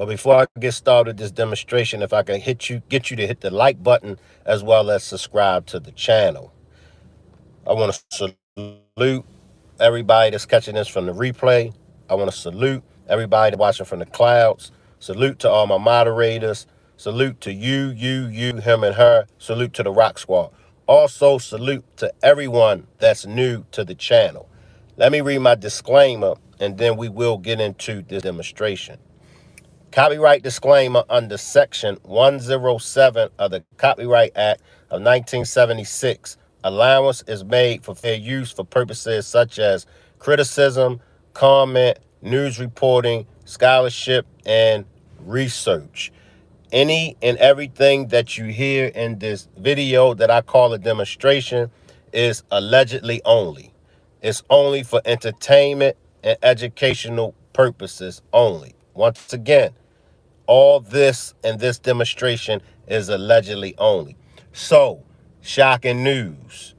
But before I get started this demonstration, if I can get you to hit the like button as well as subscribe to the channel. I want to salute everybody that's catching this from the replay. I want to salute everybody that's watching from the clouds. Salute to all my moderators. Salute to you, him, and her. Salute to the Rock Squad. Also, salute to everyone that's new to the channel. Let me read my disclaimer and then we will get into this demonstration. Copyright disclaimer under Section 107 of the Copyright Act of 1976. Allowance is made for fair use for purposes such as criticism, comment, news reporting, scholarship, and research. Any and everything that you hear in this video that I call a demonstration is allegedly only. It's only for entertainment and educational purposes only. Once again, all this and this demonstration is allegedly only. So, shocking news.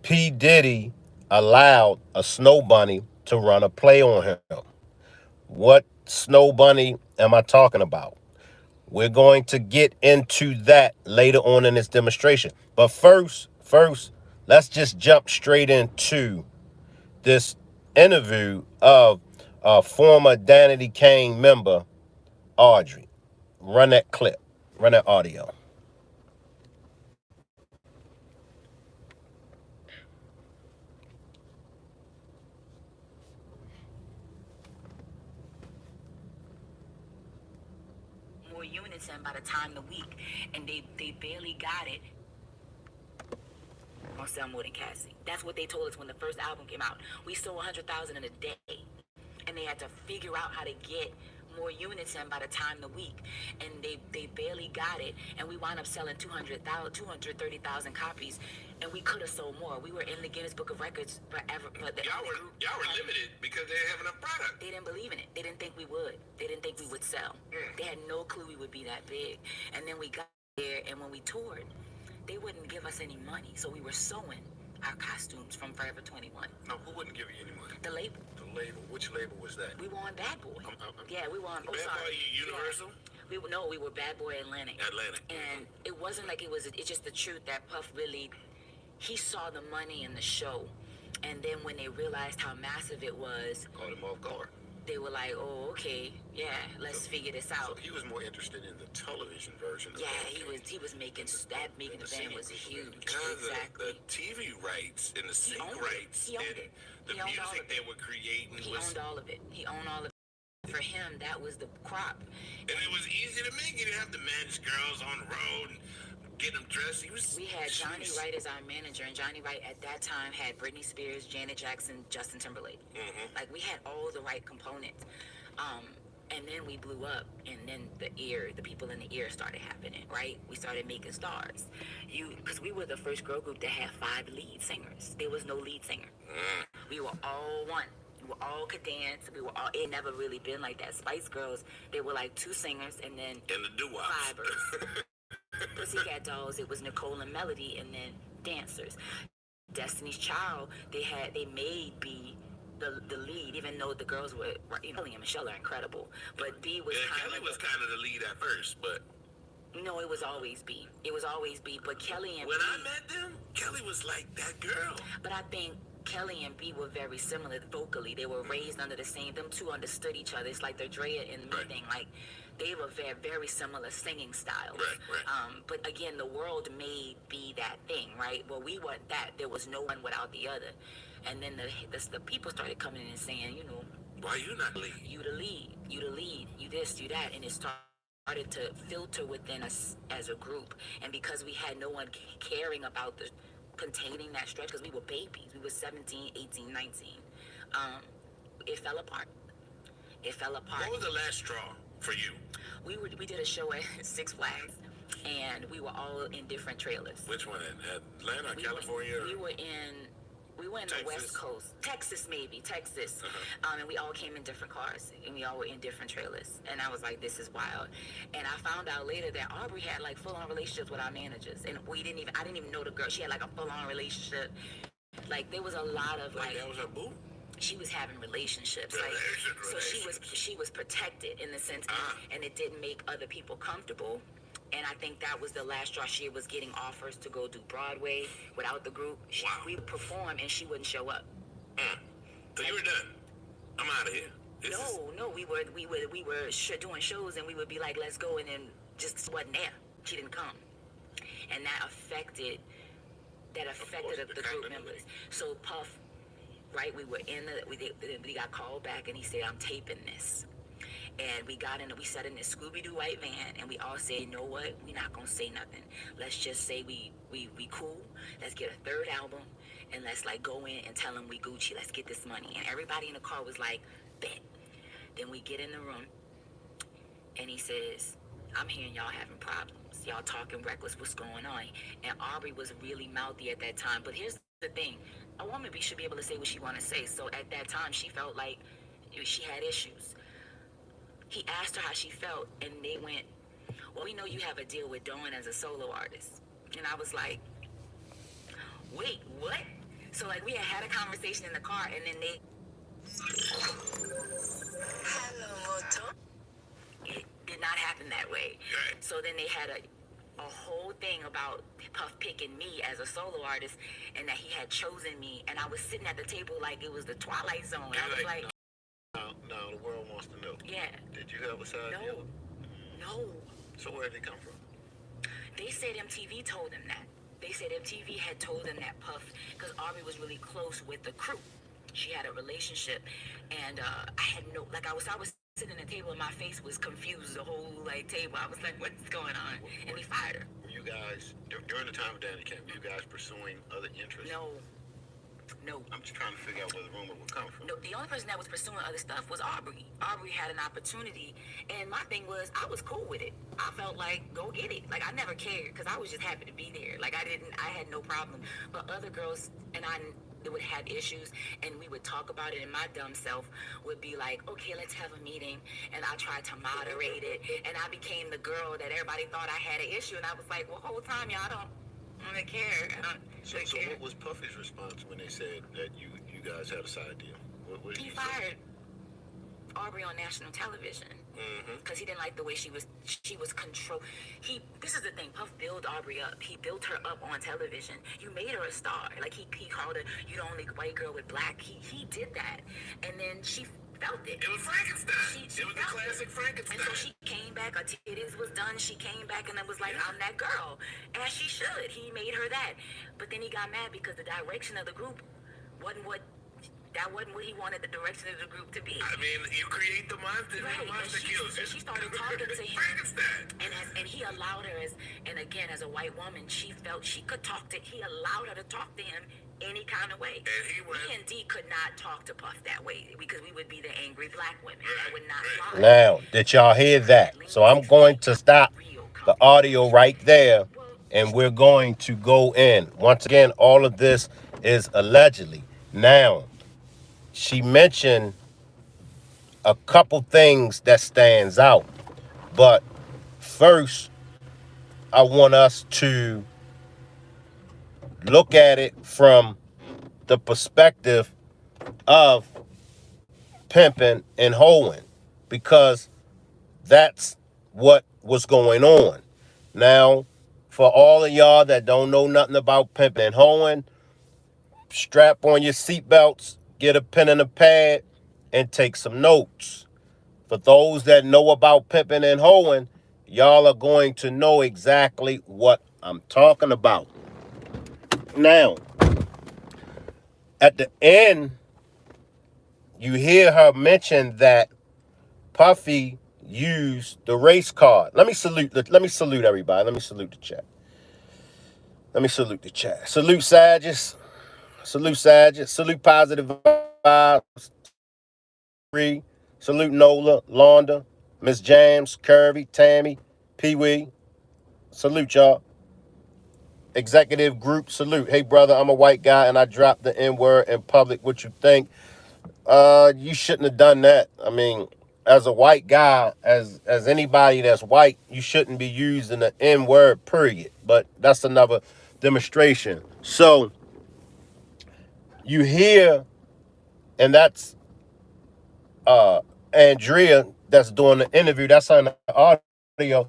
P. Diddy allowed a snow bunny to run a play on him. What snow bunny am I talking about? We're going to get into that later on in this demonstration. But first, let's just jump straight into this interview of a former Danity Kane member, Aubrey. Run that clip. Run that audio. More units in by the time the week, and they barely got it. I'll sell more than Cassie. That's what they told us when the first album came out. We sold 100,000 in a day, and they had to figure out how to get more units in by the time the week, and they barely got it, and we wound up selling 230,000 copies, and we could have sold more. We were in the Guinness Book of Records forever, but y'all were limited because they didn't have enough product. They didn't believe in it. They didn't think we would. They didn't think we would sell. They had no clue we would be that big. And then we got there, and when we toured, they wouldn't give us any money, so we were sewing our costumes from Forever 21. No, who wouldn't give you any money? The label. The label. Which label was that? We were on Bad Boy. Yeah, we were on. Bad Boy Universal. Yeah. We were Bad Boy Atlantic. And it wasn't like it was. It's just the truth that Puff really, he saw the money in the show, and then when they realized how massive it was, caught him off guard. They were like, oh, okay, yeah, let's figure this out. So he was more interested in the television version. Yeah, he was making that making the band was huge. Exactly. The TV rights and the sync rights and the music they were creating. He owned all of it. He owned all of it. For him, that was the crop. And it was easy to make. You didn't have to manage girls on the road and get them dressed. We had Johnny Wright as our manager, and Johnny Wright at that time had Britney Spears, Janet Jackson, Justin Timberlake. Like, we had all the right components. And then we blew up, and then the people in the ear started happening, right? We started making stars. Because we were the first girl group to have 5 lead singers. There was no lead singer. We were all one. We were all could dance. It never really been like that. Spice Girls, they were like 2 singers, and then and the doo-wops. 5ers. Pussycat Dolls, it was Nicole and Melody, and then dancers. Destiny's Child, they made B the lead, even though the girls were, Kelly and Michelle are incredible, but B was Kelly was kind of the lead at first, but no, it was always B. It was always B, but Kelly and when I met them, Kelly was like that girl. But I think Kelly and B were very similar vocally. They were raised under the same. Them two understood each other. It's like the Drea and me thing. Like, they were very, very similar singing styles. Right. But again, the world made B that thing, right? Well, we weren't that. There was no one without the other. And then the people started coming in and saying, why you not lead? You the lead. You the lead. You this, you that. And it started to filter within us as a group. And because we had no one caring about containing that stretch, because we were babies. We were 17, 18, 19. It fell apart. What was the last straw for you? We did a show at Six Flags, and we were all in different trailers. Which one? In Atlanta, California? We were in the West Coast. Texas, maybe. Texas. And we all came in different cars, and we all were in different trailers. And I was like, this is wild. And I found out later that Aubrey had, like, full-on relationships with our managers. And I didn't even know the girl. She had, like, a full-on relationship. Like, there was a lot of, that was her boo? she was having relationships, like, so she was protected in the sense, and it didn't make other people comfortable. And I think that was the last straw. She was getting offers to go do Broadway without the group. We would perform and she wouldn't show up. So you were done. I'm out of here. No, we were doing shows and we would be like, let's go, and then just wasn't there. She didn't come, and that affected the group members. So Puff, right? We were in we got called back and he said, I'm taping this. And we sat in this Scooby-Doo white van and we all said, you know what? We're not gonna say nothing. Let's just say we cool. Let's get a third album and let's like go in and tell them we Gucci. Let's get this money. And everybody in the car was like, bet. Then we get in the room and he says, I'm hearing y'all having problems. Y'all talking reckless. What's going on? And Aubrey was really mouthy at that time. But here's the thing. A woman should be able to say what she want to say. So at that time, she felt like she had issues. He asked her how she felt, and they went, well, we know you have a deal with Dawn as a solo artist. And I was like, wait, what? So, like, we had a conversation in the car, and then they... Hello, Moto. It did not happen that way. So then they had a whole thing about Puff picking me as a solo artist, and that he had chosen me, and I was sitting at the table like it was the Twilight Zone. I was like... Now the world wants to know. Yeah. Did you have a side deal? No. So where did it come from? They said MTV told them that. They said MTV had told them that Puff, because Aubrey was really close with the crew. She had a relationship, and I had no, like I was sitting at the table and my face was confused the whole like table. I was like, what's going on? And they fired her. Were you guys during the time of Danity Kane? Were you guys pursuing other interests? No. I'm just trying to figure out where the rumor would come from. No, the only person that was pursuing other stuff was Aubrey. Aubrey had an opportunity, and my thing was, I was cool with it. I felt like, go get it. Like, I never cared, because I was just happy to be there. Like, I had no problem. But other girls and I would have issues, and we would talk about it, and my dumb self would be like, okay, let's have a meeting, and I tried to moderate it, and I became the girl that everybody thought I had an issue, and I was like, well, whole time, y'all don't care. So what was Puffy's response when they said that you guys had a side deal? What did he you fired Aubrey on national television because he didn't like the way she was control. This is the thing. Puff built Aubrey up. He built her up on television. You made her a star. Like he called her, you the only white girl with black. He did that, and then she felt it. It was Frankenstein. It was the classic Frankenstein. And so she came back, her titties was done, she came back and it was like, I'm that girl. As she should. He made her that. But then he got mad because the direction of the group wasn't what he wanted the direction of the group to be. I mean, you create the monster, right. The monster kills you. She started talking to him. Frankenstein. And he allowed her and again, as a white woman, she felt she could talk to, he allowed her to talk to him any kind of way. And me and D could not talk to Puff that way because we would be the angry black women. That would not fly. Now, did y'all hear that? So I'm going to stop the audio right there, and we're going to go in. Once again, all of this is allegedly. Now, she mentioned a couple things that stands out. But first, I want us to look at it from the perspective of pimping and hoeing, because that's what was going on. Now, for all of y'all that don't know nothing about pimping and hoeing, strap on your seatbelts, get a pen and a pad, and take some notes. For those that know about pimping and hoeing, y'all are going to know exactly what I'm talking about. Now, at the end, you hear her mention that Puffy used the race card. Let me salute everybody. Let me salute the chat. Salute Sagittarius. Salute Positive Vibes. Salute Nola, Londa, Miss Jams, Curvy, Tammy, Pee Wee. Salute y'all. Executive group, salute. Hey brother, I'm a white guy and I dropped the N-word in public. What you think? You shouldn't have done that. I mean, as a white guy, as anybody that's white, you shouldn't be using the N-word, period. But that's another demonstration. So you hear And that's Andrea that's doing the interview. That's on the audio.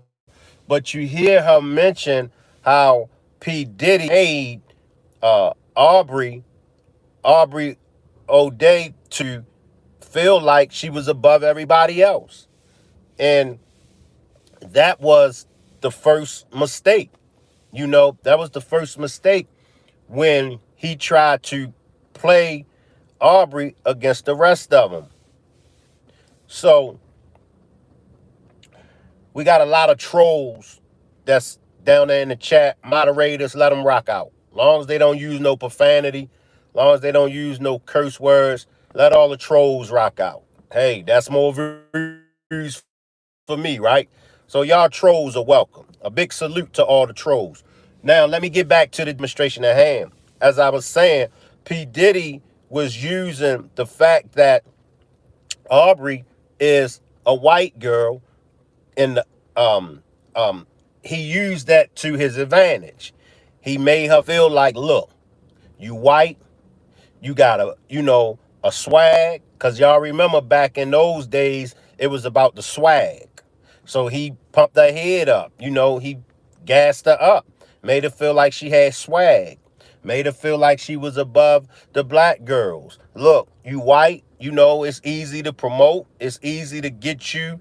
But you hear her mention how P. Diddy made Aubrey, Aubrey O'Day to feel like she was above everybody else. And that was the first mistake. That was the first mistake when he tried to play Aubrey against the rest of them. So we got a lot of trolls that's down there in the chat. Moderators, let them rock out. Long as they don't use no profanity, long as they don't use no curse words, let all the trolls rock out. Hey, that's more views for me, right? So y'all trolls are welcome. A big salute to all the trolls. Now, let me get back to the demonstration at hand. As I was saying, P. Diddy was using the fact that Aubrey is a white girl in the he used that to his advantage. He made her feel like, look, you white, you got a swag, because y'all remember back in those days, it was about the swag. So he pumped her head up, he gassed her up, made her feel like she had swag, made her feel like she was above the black girls. Look, you white, it's easy to promote, it's easy to get you,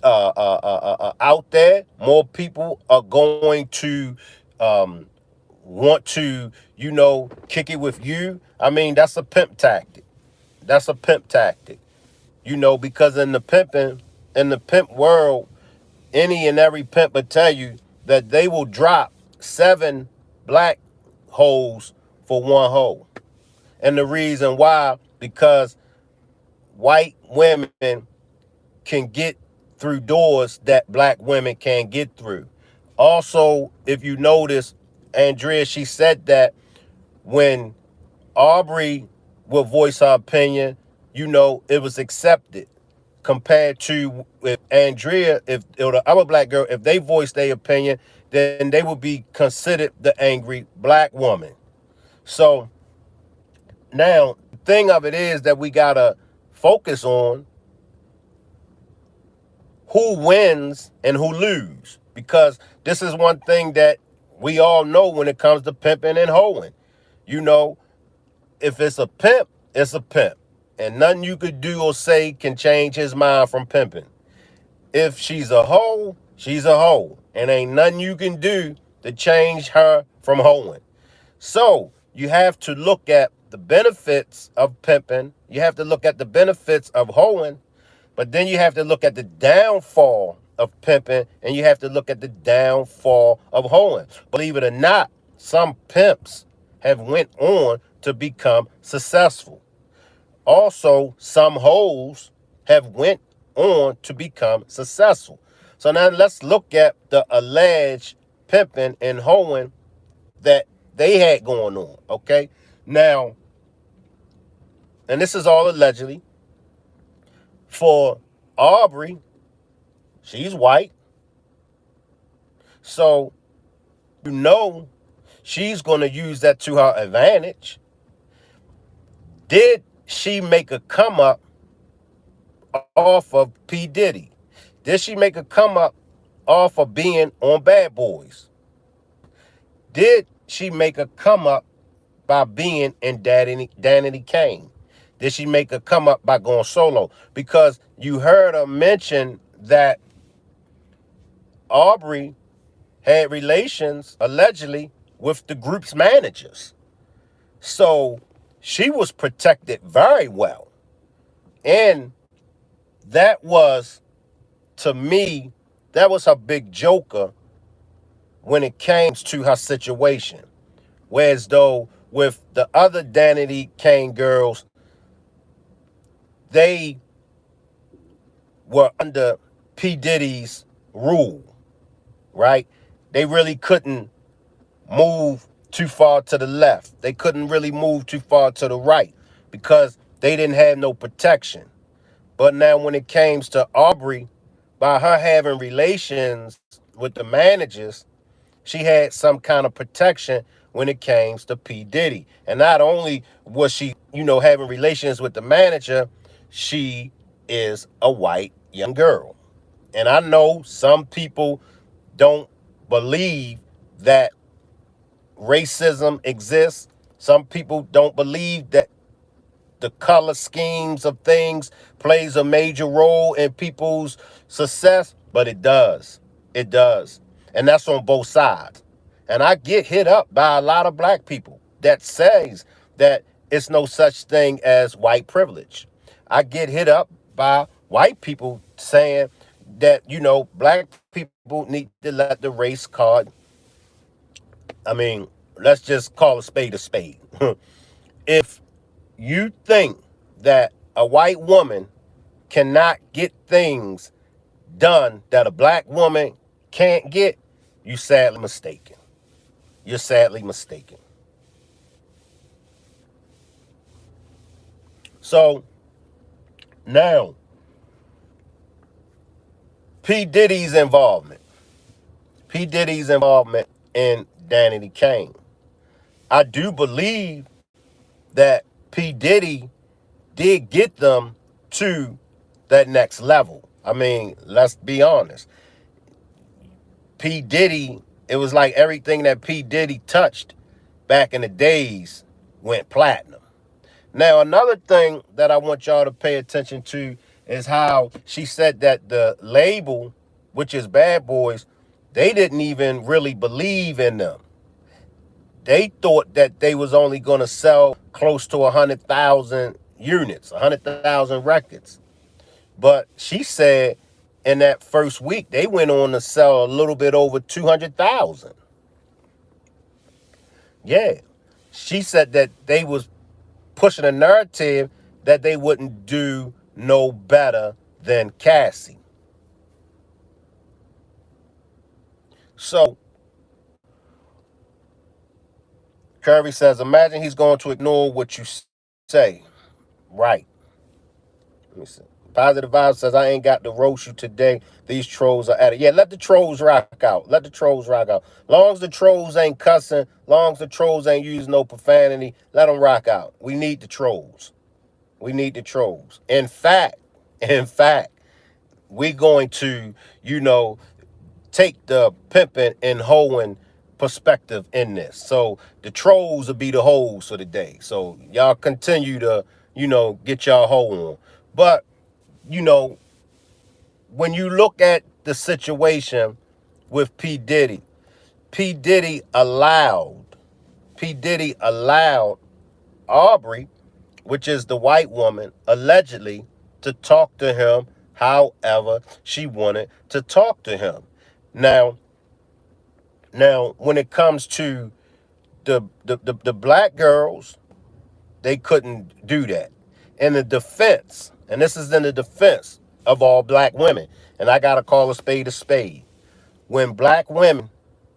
out there. More people are going to want to, kick it with you. I mean, that's a pimp tactic. That's a pimp tactic. Because in the pimp world, any and every pimp would tell you that they will drop 7 black hoes for 1 hoe. And the reason why, because white women can get through doors that black women can't get through. Also, if you notice, Andrea, she said that when Aubrey would voice her opinion, it was accepted. Compared to if Andrea, if or the other black girl, if they voiced their opinion, then they would be considered the angry black woman. So now, the thing of it is that we gotta focus on who wins and who lose. Because this is one thing that we all know when it comes to pimping and hoeing. You know, if it's a pimp, it's a pimp. And nothing you could do or say can change his mind from pimping. If she's a hoe, she's a hoe. And ain't nothing you can do to change her from hoeing. So you have to look at the benefits of pimping. You have to look at the benefits of hoeing. But then you have to look at the downfall of pimping, and you have to look at the downfall of hoeing. Believe it or not, some pimps have went on to become successful. Also, some hoes have went on to become successful. So now let's look at the alleged pimping and hoeing that they had going on, okay? Now, and this is all allegedly, for Aubrey, she's white. So, she's going to use that to her advantage. Did she make a come up off of P. Diddy? Did she make a come up off of being on Bad Boys? Did she make a come up by being in Danity Kane? Did she make a come up by going solo? Because you heard her mention that Aubrey had relations, allegedly, with the group's managers. So she was protected very well. And that was, to me, that was her big joker when it came to her situation. Whereas though with the other Danity Kane girls, they were under P. Diddy's rule, right? They really couldn't move too far to the left. They couldn't really move too far to the right because they didn't have no protection. But now when it came to Aubrey, by her having relations with the managers, she had some kind of protection when it came to P. Diddy. And not only was she, having relations with the manager, she is a white young girl. And I know some people don't believe that racism exists. Some people don't believe that the color schemes of things plays a major role in people's success, but it does. It does. And that's on both sides. And I get hit up by a lot of black people that says that it's no such thing as white privilege. I get hit up by white people saying that, black people need to let the race card, I mean, let's just call a spade a spade. If you think that a white woman cannot get things done that a black woman can't get, you're sadly mistaken. You're sadly mistaken. So now, P. Diddy's involvement. P. Diddy's involvement in Danity Kane. I do believe that P. Diddy did get them to that next level. I mean, let's be honest. P. Diddy, it was like everything that P. Diddy touched back in the days went platinum. Now, another thing that I want y'all to pay attention to is how she said that the label, which is Bad Boys, they didn't even really believe in them. They thought that they was only going to sell close to 100,000 units, 100,000 records. But she said in that first week, they went on to sell a little bit over 200,000. Yeah. She said that they was pushing a narrative that they wouldn't do no better than Cassie. So Curry says, imagine he's going to ignore what you say. Right. Let me see. Positive Vibe says, I ain't got to roast you today. These trolls are at it. Yeah, let the trolls rock out. Let the trolls rock out. Long as the trolls ain't cussing, long as the trolls ain't using no profanity, let them rock out. We need the trolls. We need the trolls. In fact, we're going to, take the pimping and hoeing perspective in this. So the trolls will be the hoes for the day. So y'all continue to, get y'all hoe on. But, when you look at the situation with P. Diddy, P. Diddy allowed Aubrey, which is the white woman, allegedly, to talk to him however she wanted to talk to him. Now, when it comes to the black girls, they couldn't do that. In the defense, and this is in the defense of all black women, and I gotta call a spade a spade. When black women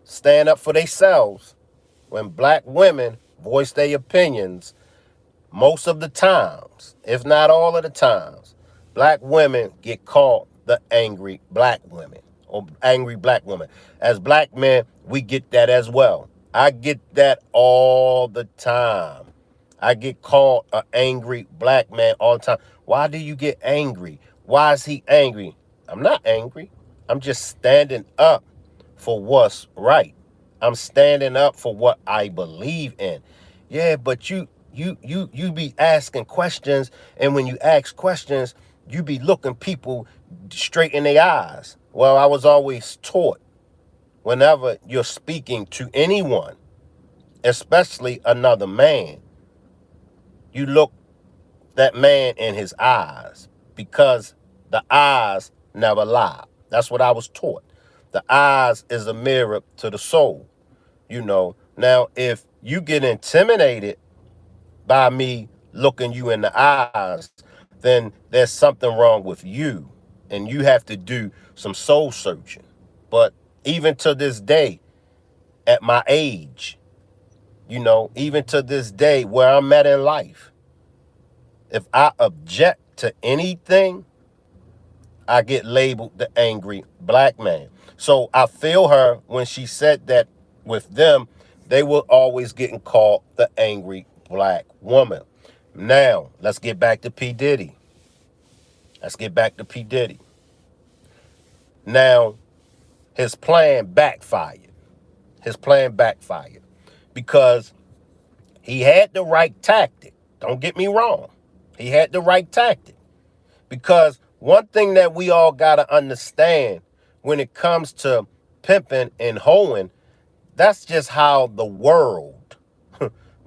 stand up for themselves, when black women voice their opinions, most of the times, if not all of the times, black women get called the angry black women or angry black women. As black men, we get that as well. I get that all the time. I get called an angry black man all the time. Why do you get angry? Why is he angry? I'm not angry. I'm just standing up for what's right. I'm standing up for what I believe in. Yeah, but you be asking questions, and when you ask questions, you be looking people straight in their eyes. Well, I was always taught whenever you're speaking to anyone, especially another man, you look that man in his eyes because the eyes never lie. That's what I was taught. The eyes is a mirror to the soul. Now, if you get intimidated by me looking you in the eyes, then there's something wrong with you, and you have to do some soul searching. But even to this day, at my age, even to this day where I'm at in life, if I object to anything, I get labeled the angry black man. So I feel her when she said that with them they were always getting called the angry black woman. Now, let's get back to P. Diddy. Let's get back to P. Diddy. Now, his plan backfired. His plan backfired because he had the right tactic. Don't get me wrong. He had the right tactic. Because one thing that we all got to understand when it comes to pimping and hoeing, that's just how the world,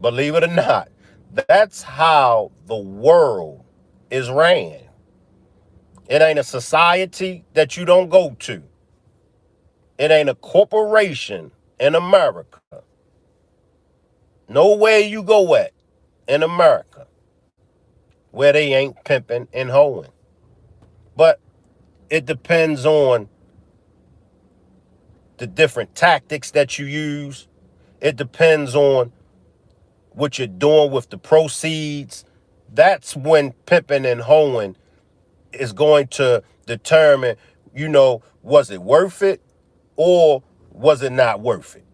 believe it or not, that's how the world is ran. It ain't a society that you don't go to. It ain't a corporation in America. Nowhere you go at in America where they ain't pimping and hoeing. But it depends on the different tactics that you use. It depends on what you're doing with the proceeds. That's when pimping and hoeing is going to determine, was it worth it or was it not worth it?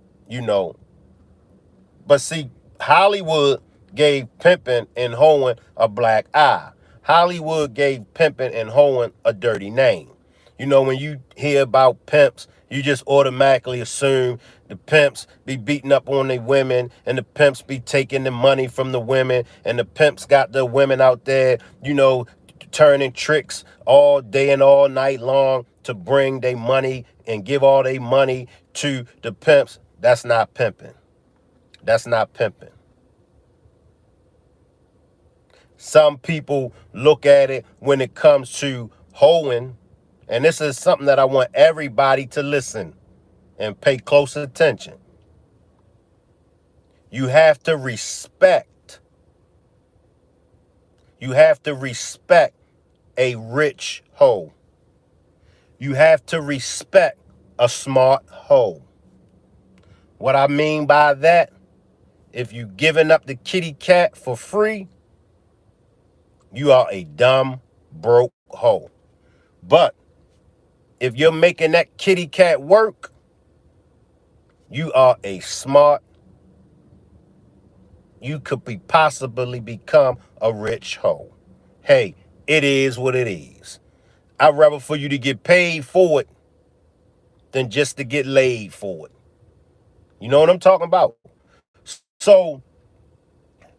But see, Hollywood gave pimping and hoeing a black eye. Hollywood gave pimping and hoeing a dirty name. When you hear about pimps, you just automatically assume the pimps be beating up on their women and the pimps be taking the money from the women and the pimps got the women out there, turning tricks all day and all night long to bring their money and give all their money to the pimps. That's not pimping. That's not pimping. Some people look at it when it comes to hoeing, and this is something that I want everybody to listen and pay close attention. You have to respect. You have to respect a rich hoe. You have to respect a smart hoe. What I mean by that, if you giving up the kitty cat for free, you are a dumb, broke hoe. But if you're making that kitty cat work, you are a smart, you could be possibly become a rich hoe. Hey, it is what it is. I'd rather for you to get paid for it than just to get laid for it. You know what I'm talking about? So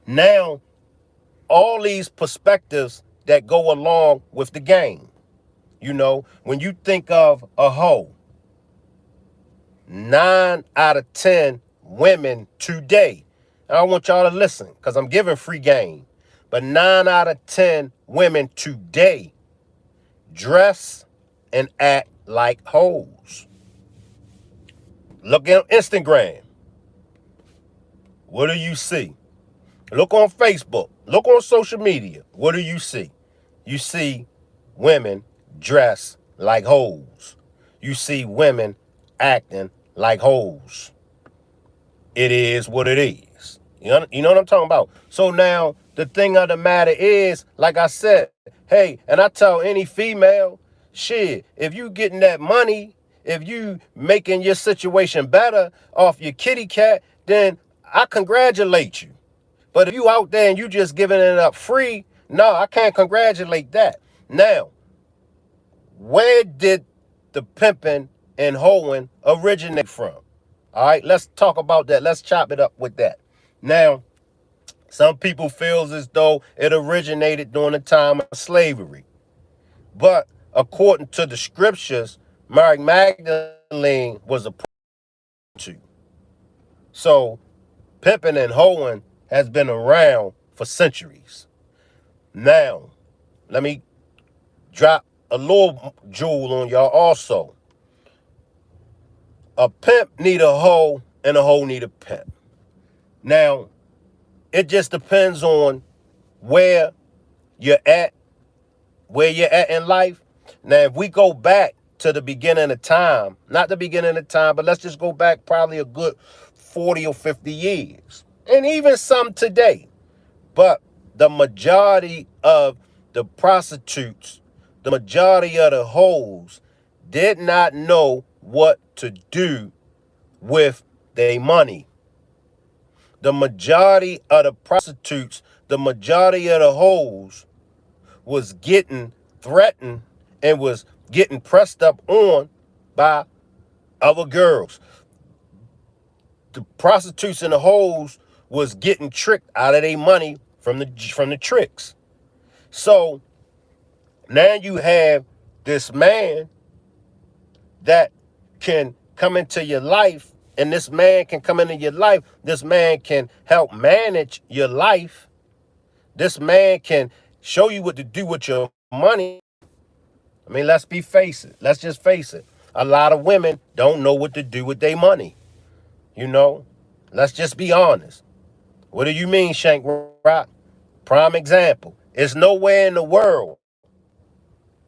now all these perspectives that go along with the game. When you think of a hoe, 9 out of 10 women today, I want y'all to listen because I'm giving free game, but 9 out of 10 women today dress and act like hoes. Look on Instagram. What do you see? Look on Facebook. Look on social media. What do you see? You see women dress like hoes. You see women acting like hoes. It is what it is. You know what I'm talking about? So now the thing of the matter is, like I said, hey, and I tell any female, shit, if you getting that money, if you making your situation better off your kitty cat, then I congratulate you. But if you out there and you just giving it up free, no, I can't congratulate that. Now, where did the pimping and hoeing originate from? All right, let's talk about that. Let's chop it up with that. Now, some people feels as though it originated during the time of slavery. But according to the scriptures, Mary Magdalene was a prostitute. So pimping and hoeing has been around for centuries. Now, let me drop a little jewel on y'all also. A pimp need a hoe and a hoe need a pimp. Now, it just depends on where you're at, where you're at in life. Now, if we go back to the beginning of time, not the beginning of time, but let's just go back probably a good 40 or 50 years, and even some today. But the majority of the prostitutes, the majority of the hoes did not know what to do with their money. The majority of the prostitutes, the majority of the hoes was getting threatened and was getting pressed up on by other girls. The prostitutes and the hoes was getting tricked out of their money from the tricks. So now you have this man that can come into your life, and this man can come into your life. This man can help manage your life. This man can show you what to do with your money. I mean, let's just face it. A lot of women don't know what to do with their money. You know, let's just be honest. What do you mean, Shank Rock? Prime example. There's nowhere in the world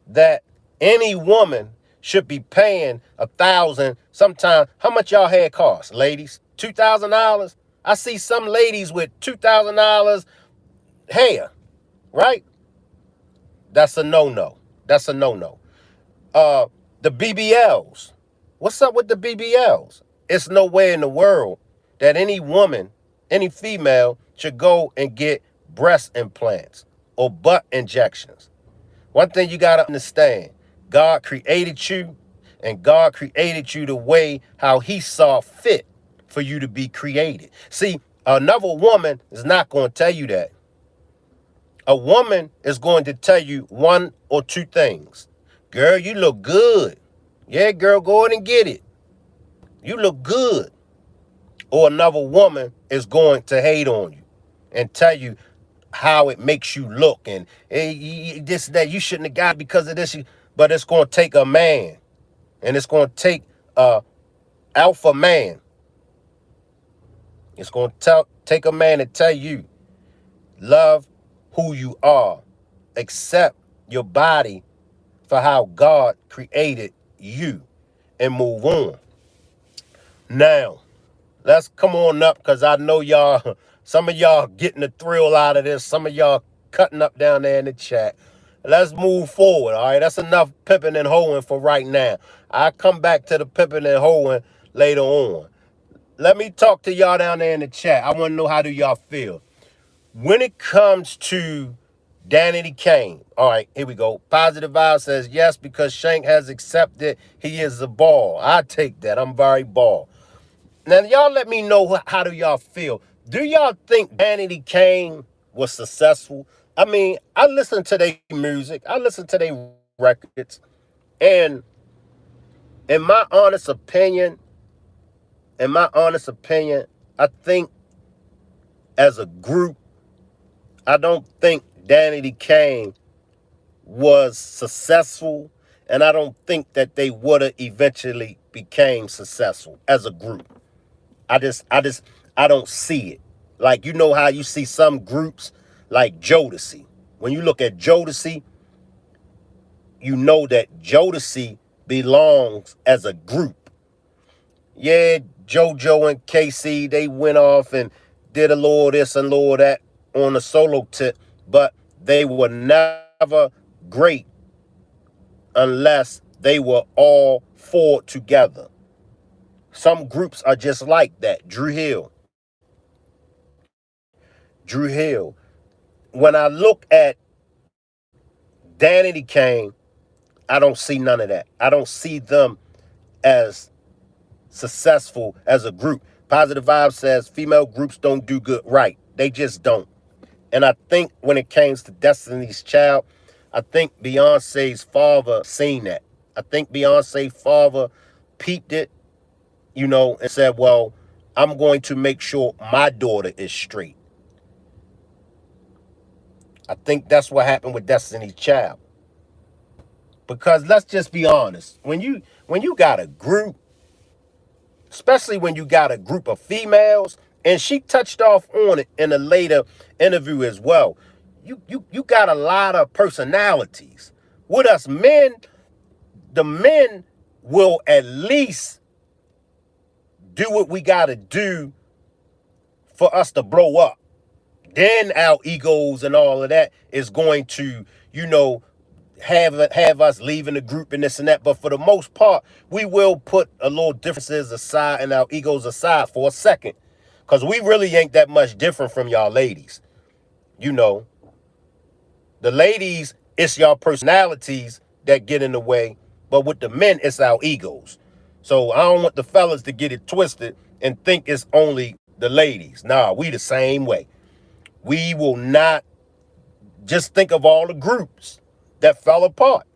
that any woman should be paying $1,000. Sometimes, how much y'all hair cost, ladies? $2,000. I see some ladies with $2,000 hair, right? That's a no-no. That's a no-no. The BBLs. What's up with the BBLs? It's nowhere in the world that any woman, any female, should go and get breast implants or butt injections. One thing you got to understand, God created you, and God created you the way how he saw fit for you to be created. See, another woman is not going to tell you that. A woman is going to tell you one or two things. Girl, you look good. Yeah, girl, go ahead and get it. You look good. Or another woman is going to hate on you and tell you how it makes you look and this, that, you shouldn't have got it because of this. But it's going to take a man, and it's going to take a alpha man. It's going to take a man to tell you, love who you are, accept your body for how God created you, and move on. Now, let's come on up, because I know y'all, some of y'all getting a thrill out of this. Some of y'all cutting up down there in the chat. Let's move forward, all right? That's enough pimping and hoeing for right now. I'll come back to the pimping and hoeing later on. Let me talk to y'all down there in the chat. I want to know, how do y'all feel? When it comes to Danity Kane, all right, here we go. Positive Vibe says, yes, because Shank has accepted he is a ball. I take that. I'm very ball. Now, y'all let me know, how do y'all feel? Do y'all think Danity Kane was successful? I mean, I listen to their music. I listen to their records. And in my honest opinion, I think as a group, I don't think Danity Kane was successful. And I don't think that they would have eventually became successful as a group. I don't see it. Like, you know how you see some groups like Jodeci. When you look at Jodeci, you know that Jodeci belongs as a group. Yeah, JoJo and KC, they went off and did a little this and little that on a solo tip, but they were never great unless they were all four together. Some groups are just like that. Dru Hill. When I look at Danity Kane, I don't see none of that. I don't see them as successful as a group. Positive Vibe says female groups don't do good. Right. They just don't. And I think when it came to Destiny's Child, I think Beyonce's father seen that. I think Beyonce's father peeped it, and said, well, I'm going to make sure my daughter is straight. I think that's what happened with Destiny's Child. Because let's just be honest, when you got a group, especially when you got a group of females, and she touched off on it in a later interview as well, you got a lot of personalities. With us men, the men will at least do what we got to do for us to blow up. Then our egos and all of that is going to, have us leaving the group and this and that. But for the most part, we will put a little differences aside and our egos aside for a second. Because we really ain't that much different from y'all ladies. You know, the ladies, it's y'all personalities that get in the way. But with the men, it's our egos. So I don't want the fellas to get it twisted and think it's only the ladies. Nah, we the same way. We will not just think of all the groups that fell apart.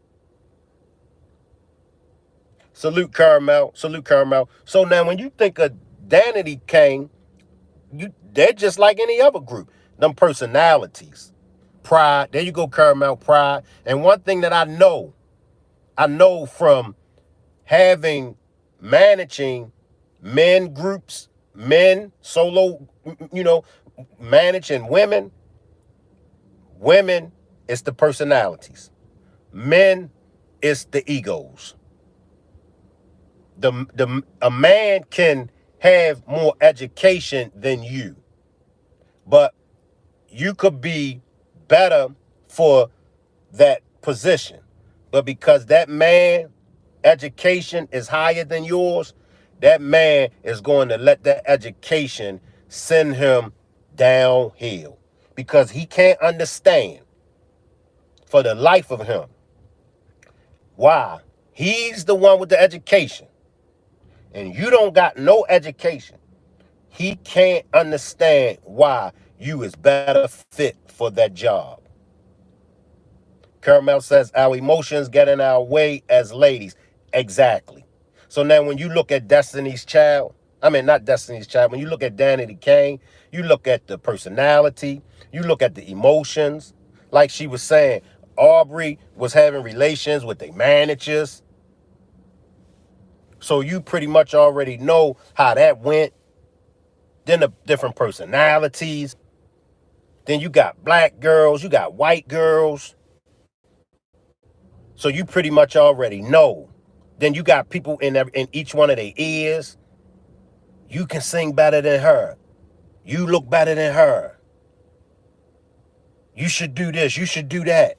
Salute Caramel. Salute Caramel. So now when you think of Danity Kane, they're just like any other group. Them personalities. Pride. There you go, Caramel. Pride. And one thing that I know from managing men groups, men, solo, managing women, it's the personalities. Men, it's the egos. A man can have more education than you, but you could be better for that position. But because that man education is higher than yours, that man is going to let that education send him downhill because he can't understand for the life of him why he's the one with the education and you don't got no education. He can't understand why you is better fit for that job. Caramel says our emotions get in our way as ladies. Exactly. So now when you look at not Destiny's Child, when you look at Danity Kane, you look at the personality, you look at the emotions. Like she was saying, Aubrey was having relations with the managers. So you pretty much already know how that went. Then the different personalities. Then you got black girls, you got white girls. So you pretty much already know. Then you got people in each one of their ears. You can sing better than her. You look better than her. You should do this. You should do that.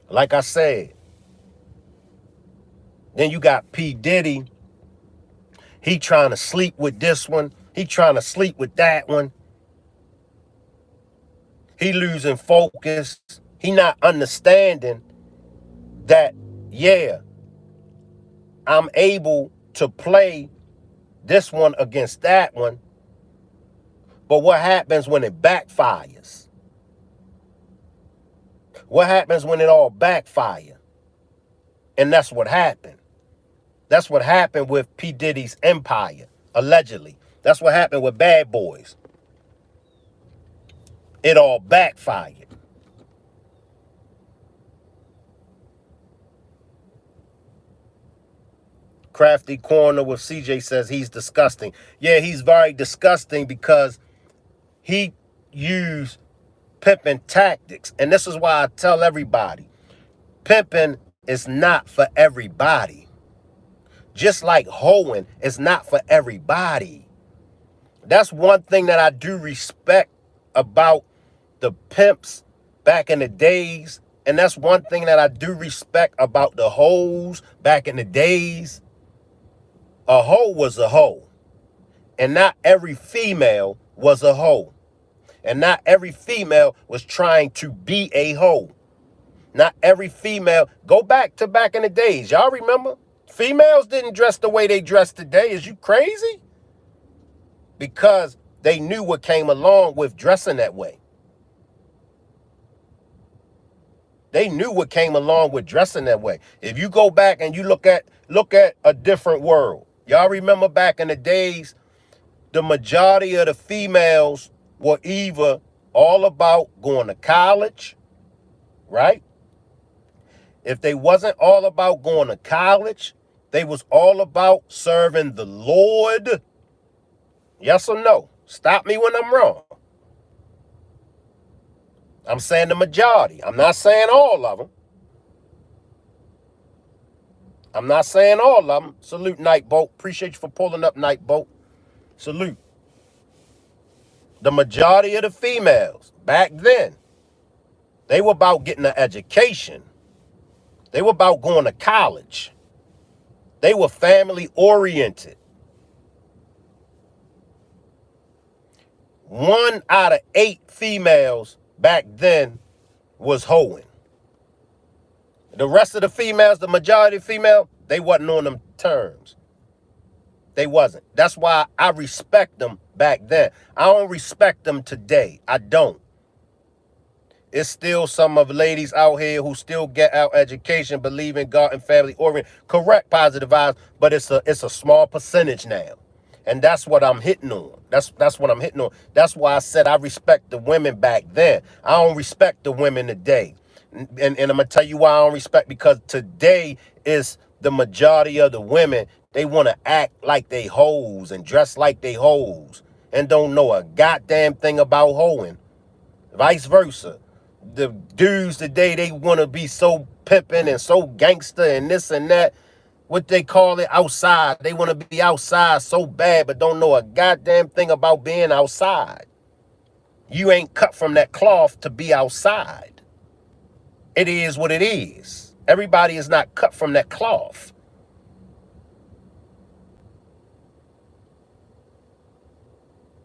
Like I said. Then you got Pdiddy. He trying to sleep with this one. He trying to sleep with that one. He losing focus. He not understanding that, yeah, I'm able to play this one against that one. But what happens when it backfires? What happens when it all backfires? And that's what happened. That's what happened with P. Diddy's empire, allegedly. That's what happened with Bad Boys. It all backfired. Crafty Corner with CJ says he's disgusting. Yeah, he's very disgusting because he used pimping tactics. And this is why I tell everybody, pimping is not for everybody. Just like hoeing is not for everybody. That's one thing that I do respect about the pimps back in the days. And that's one thing that I do respect about the hoes back in the days. A hoe was a hoe. And not every female was a hoe. And not every female was trying to be a hoe. Not every female. Go back in the days. Y'all remember? Females didn't dress the way they dress today. Is you crazy? Because they knew what came along with dressing that way. They knew what came along with dressing that way. If you go back and you look at a different world. Y'all remember back in the days, the majority of the females were either all about going to college, right? If they wasn't all about going to college, they was all about serving the Lord. Yes or no? Stop me when I'm wrong. I'm saying the majority. I'm not saying all of them. I'm not saying all of them. Salute, Nightboat. Appreciate you for pulling up, Nightboat. Salute. The majority of the females back then, they were about getting an education. They were about going to college. They were family oriented. 1 out of 8 females back then was hoeing. The rest of the females, the majority of female, they wasn't on them terms. They wasn't. That's why I respect them back then. I don't respect them today. I don't. It's still some of the ladies out here who still get out education, believe in God and family orient. Correct, positive vibes, but it's a small percentage now. And that's what I'm hitting on. That's what I'm hitting on. That's why I said I respect the women back then. I don't respect the women today. And I'm going to tell you why I don't respect, because today is the majority of the women, they want to act like they hoes and dress like they hoes and don't know a goddamn thing about hoeing. Vice versa. The dudes today, they want to be so pimping and so gangster and this and that. What they call it, outside. They want to be outside so bad, but don't know a goddamn thing about being outside. You ain't cut from that cloth to be outside. It is what it is. Everybody is not cut from that cloth.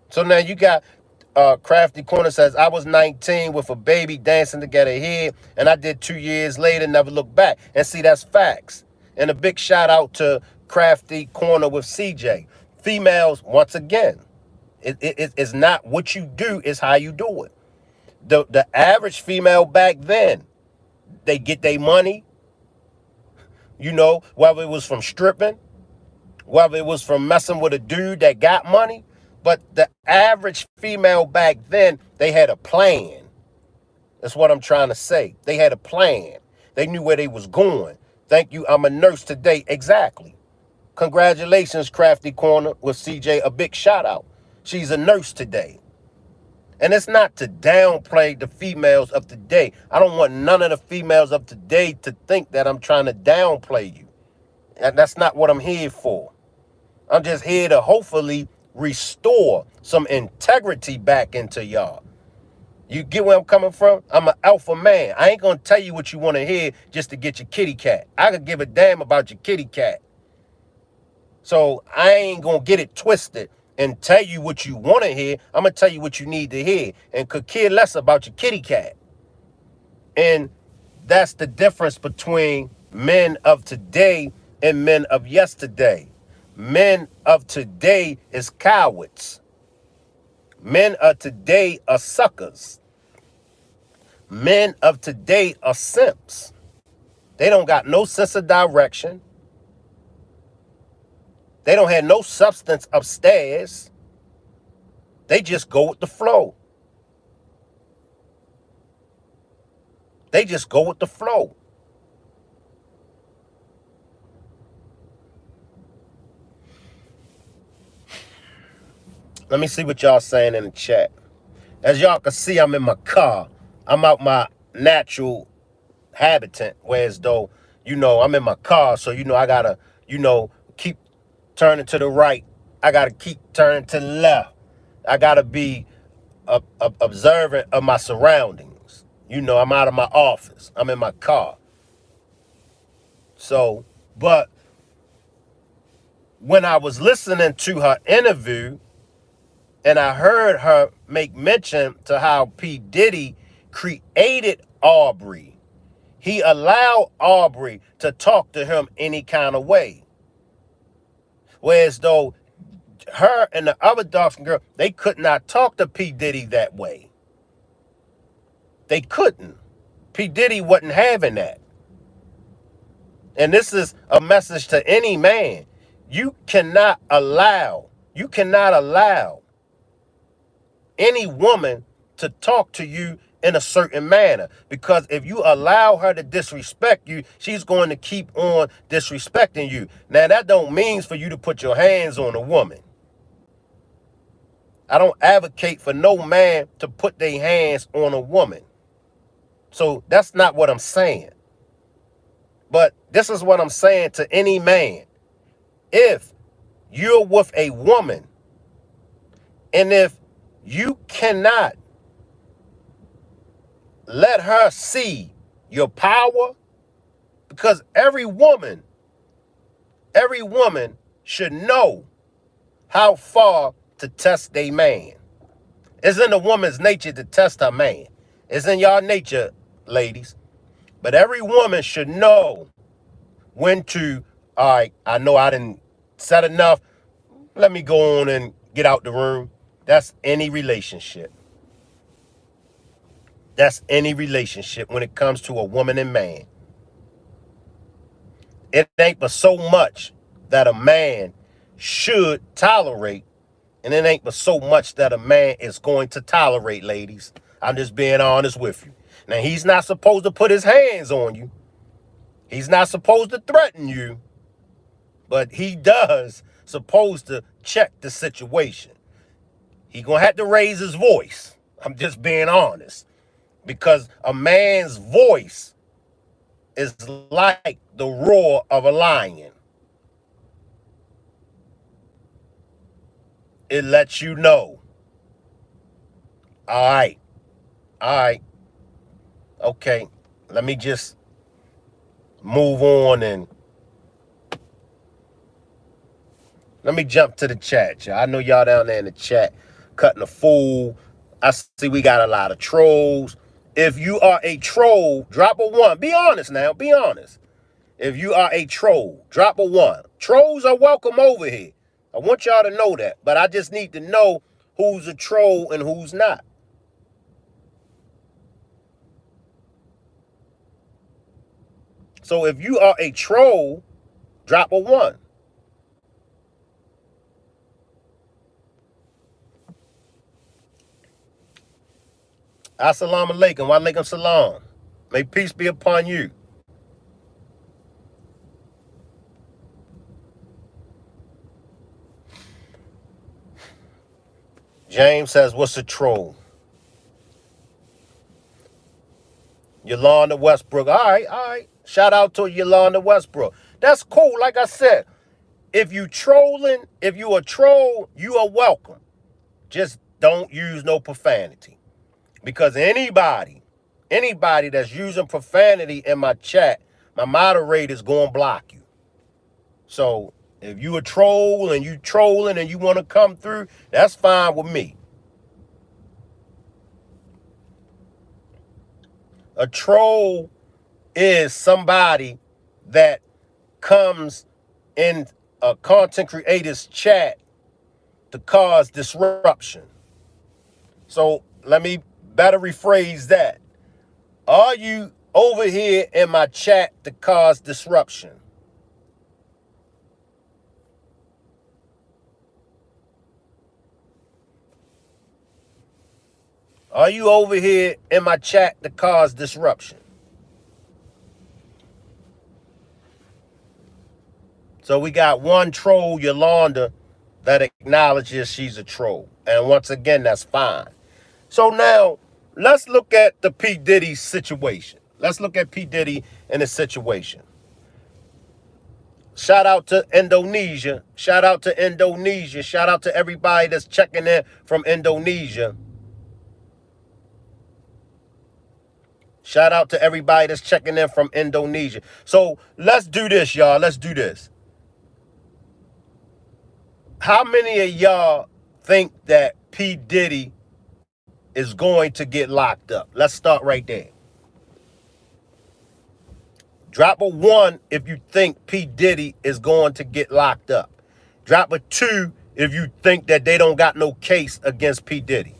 So now you got Crafty Corner says, I was 19 with a baby dancing to get ahead, and I did 2 years later, never looked back. And see, that's facts. And a big shout out to Crafty Corner with CJ. Females, once again, it's not what you do, it's how you do it. The average female back then, they get their money, whether it was from stripping, whether it was from messing with a dude that got money. But the average female back then, they had a plan. That's what I'm trying to say. They had a plan. They knew where they was going. Thank you. I'm a nurse today. Exactly. Congratulations, Crafty Corner with CJ. A big shout out. She's a nurse today. And it's not to downplay the females of today. I don't want none of the females of today to think that I'm trying to downplay you. And that's not what I'm here for. I'm just here to hopefully restore some integrity back into y'all. You get where I'm coming from? I'm an alpha man. I ain't gonna tell you what you want to hear just to get your kitty cat. I could give a damn about your kitty cat. So I ain't gonna get it twisted and tell you what you want to hear. I'm gonna tell you what you need to hear and could care less about your kitty cat. And that's the difference between men of today and men of yesterday. Men of today is cowards. Men of today are suckers. Men of today are simps. They don't got no sense of direction. They don't have no substance upstairs. They just go with the flow. They just go with the flow. Let me see what y'all saying in the chat. As y'all can see, I'm in my car. I'm out my natural habitat, whereas though, I'm in my car, so, I gotta, keep turning to the right. I gotta keep turning to the left. I gotta be observant of my surroundings. I'm out of my office. I'm in my car. So, but when I was listening to her interview, and I heard her make mention to how Diddy created Aubrey. He allowed Aubrey to talk to him any kind of way. Whereas though her and the other dark-skinned girl, they could not talk to Diddy that way. They couldn't. Diddy wasn't having that. And this is a message to any man. You cannot allow any woman to talk to you in a certain manner, because if you allow her to disrespect you, she's going to keep on disrespecting you. Now, that don't mean for you to put your hands on a woman. I don't advocate for no man to put their hands on a woman. So that's not what I'm saying. But this is what I'm saying to any man. If you're with a woman, and if you cannot let her see your power, because every woman Every woman should know how far to test a man. It's in a woman's nature to test her man. It's in y'all nature, ladies. But every woman should know when to, all right, I know I didn't said enough. Let me go on and get out the room. That's any relationship. That's any relationship when it comes to a woman and man. It ain't but so much that a man should tolerate, and it ain't but so much that a man is going to tolerate, ladies. I'm just being honest with you. Now, he's not supposed to put his hands on you. He's not supposed to threaten you, but he does supposed to check the situation. He gonna have to raise his voice. I'm just being honest. Because a man's voice is like the roar of a lion. It lets you know. All right. All right. Okay. Let me just move on and let me jump to the chat, y'all. I know y'all down there in the chat cutting a fool. I see we got a lot of trolls. If you are a troll, drop a 1. Be honest now. Be honest. If you are a troll, drop a 1. Trolls are welcome over here. I want y'all to know that. But I just need to know who's a troll and who's not. So if you are a troll, drop a 1. Assalamu alaikum. Wa alaikum salam. May peace be upon you. James says, what's a troll? Yolanda Westbrook. All right, all right. Shout out to Yolanda Westbrook. That's cool. Like I said, if you trolling, if you a troll, you are welcome. Just don't use no profanity. Because anybody that's using profanity in my chat, my moderator's going to block you. So if you a troll and you trolling and you want to come through, that's fine with me. A troll is somebody that comes in a content creator's chat to cause disruption. So let me better rephrase that. Are you over here in my chat to cause disruption? Are you over here in my chat to cause disruption? So we got one troll, Yolanda, that acknowledges she's a troll. And once again, that's fine. So now, let's look at the P. Diddy situation. Let's look at P. Diddy and his situation. Shout out to Indonesia. Shout out to Indonesia. Shout out to everybody that's checking in from Indonesia. Shout out to everybody that's checking in from Indonesia. So let's do this, y'all. Let's do this. How many of y'all think that P. Diddy is going to get locked up? Let's start right there. Drop a 1 if you think P. Diddy is going to get locked up. Drop a 2 if you think that they don't got no case against P. Diddy.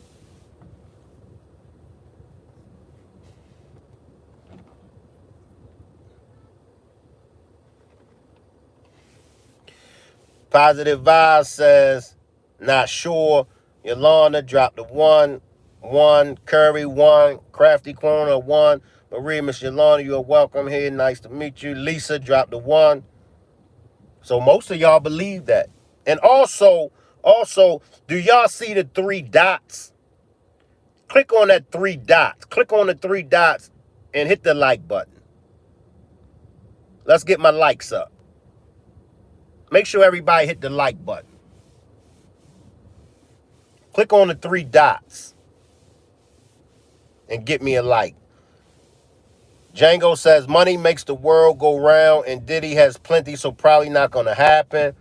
Positive Vibes says, not sure. Yolanda dropped a 1. 1. Curry 1. Crafty Corner 1. Maria, Miss Yolanda, you are welcome here. Nice to meet you. Lisa dropped a 1. So most of y'all believe that. And also, do y'all see the 3 dots? Click on that 3 dots. Click on the 3 dots and hit the like button. Let's get my likes up. Make sure everybody hit the like button. Click on the 3 dots and get me a like. Django says money makes the world go round, and Diddy has plenty, so probably not gonna happen.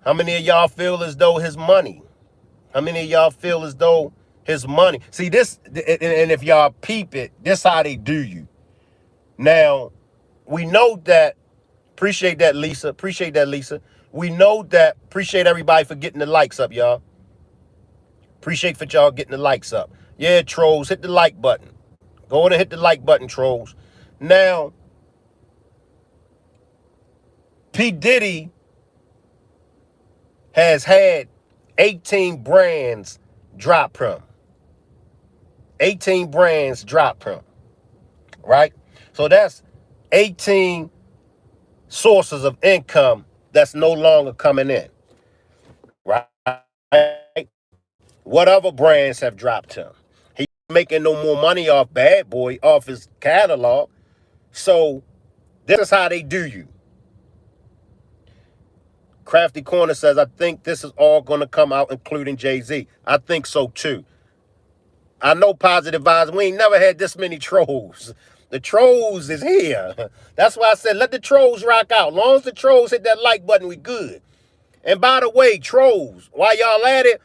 How many of y'all feel as though his money? How many of y'all feel as though his money? See this, and if y'all peep it, this how they do you. Now, we know that. Appreciate that, Lisa. Appreciate that, Lisa. We know that. Appreciate everybody for getting the likes up, y'all. Appreciate for y'all getting the likes up. Yeah, trolls, hit the like button. Go on and hit the like button, trolls. Now, P. Diddy has had 18 brands drop him. 18 brands drop him. Right? So that's 18 sources of income that's no longer coming in. Right? What other brands have dropped him? He's making no more money off Bad Boy, off his catalog. So this is how they do you. Crafty Corner says, I think this is all going to come out, including Jay-Z. I think so, too. I know Positive Vibes. We ain't never had this many trolls. The trolls is here. That's why I said, let the trolls rock out. As long as the trolls hit that like button, we good. And by the way, trolls, while y'all at it,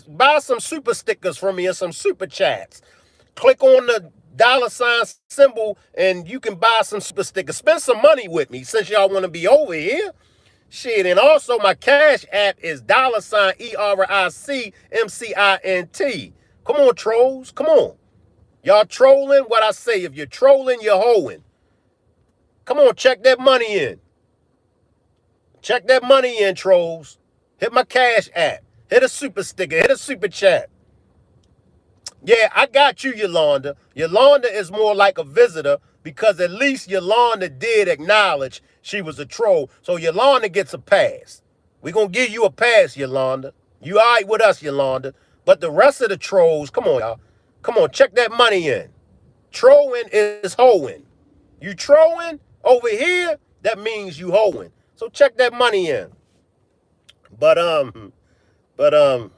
buy some super stickers from me and some super chats. Click on the $ symbol and you can buy some super stickers. Spend some money with me since y'all want to be over here. Shit, and also my cash app is $ERICMCINT. Come on, trolls. Come on. Y'all trolling what I say. If you're trolling, you're hoeing. Come on, check that money in. Check that money in, trolls. Hit my cash app. Hit a super sticker. Hit a super chat. Yeah, I got you, Yolanda. Yolanda is more like a visitor because at least Yolanda did acknowledge she was a troll. So Yolanda gets a pass. We're going to give you a pass, Yolanda. You all right with us, Yolanda. But the rest of the trolls, come on, y'all. Come on, check that money in. Trolling is hoeing. You trolling over here, that means you hoeing. So check that money in. But, damn,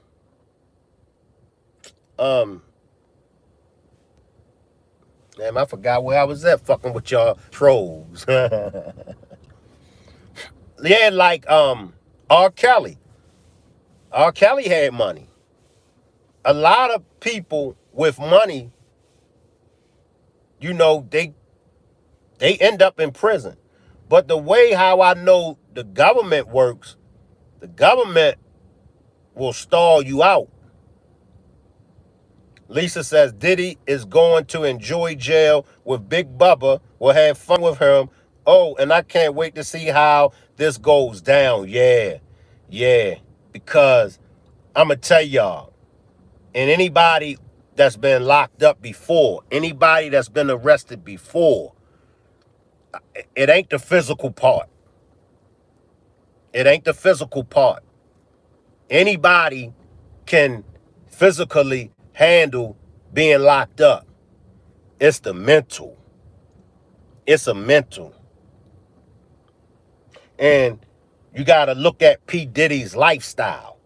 I forgot where I was at fucking with y'all trolls. Yeah, like R. Kelly. R. Kelly had money. A lot of people with money, you know, they end up in prison. But the way how I know the government works, the government will stall you out. Lisa says Diddy is going to enjoy jail with Big Bubba. Will have fun with him. Oh, and I can't wait to see how this goes down. Yeah. Because I'm going to tell y'all, and anybody that's been locked up before, anybody that's been arrested before, it ain't the physical part. It ain't the physical part. Anybody can physically handle being locked up. It's the mental. It's a mental. And you got to look at P. Diddy's lifestyle.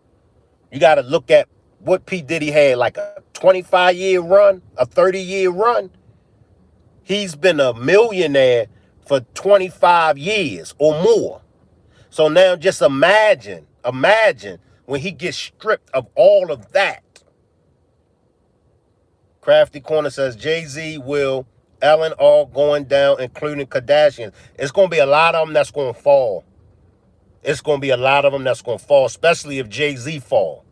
You got to look at what P. Diddy had, like a 25-year run, a 30-year run. He's been a millionaire for 25 years or more. So now just imagine when he gets stripped of all of that. Crafty Corner says Jay-Z, Will, Ellen all going down, including Kardashians. It's going to be a lot of them that's going to fall. It's going to be a lot of them that's going to fall, especially if Jay-Z fall.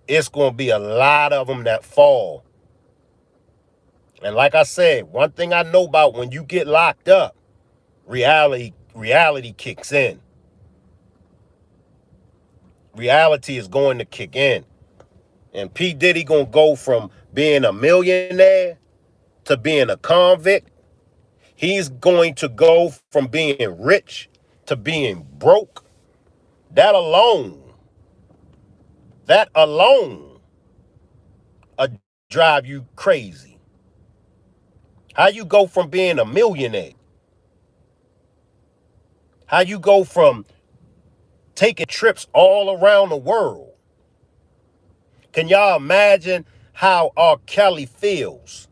It's going to be a lot of them that fall. And like I said, one thing I know about when you get locked up, reality kicks in. Reality is going to kick in. And P. Diddy going to go from being a millionaire to being a convict. He's going to go from being rich to being broke. That alone drive you crazy. How you go from being a millionaire? How you go from taking trips all around the world? Can y'all imagine how R. Kelly feels?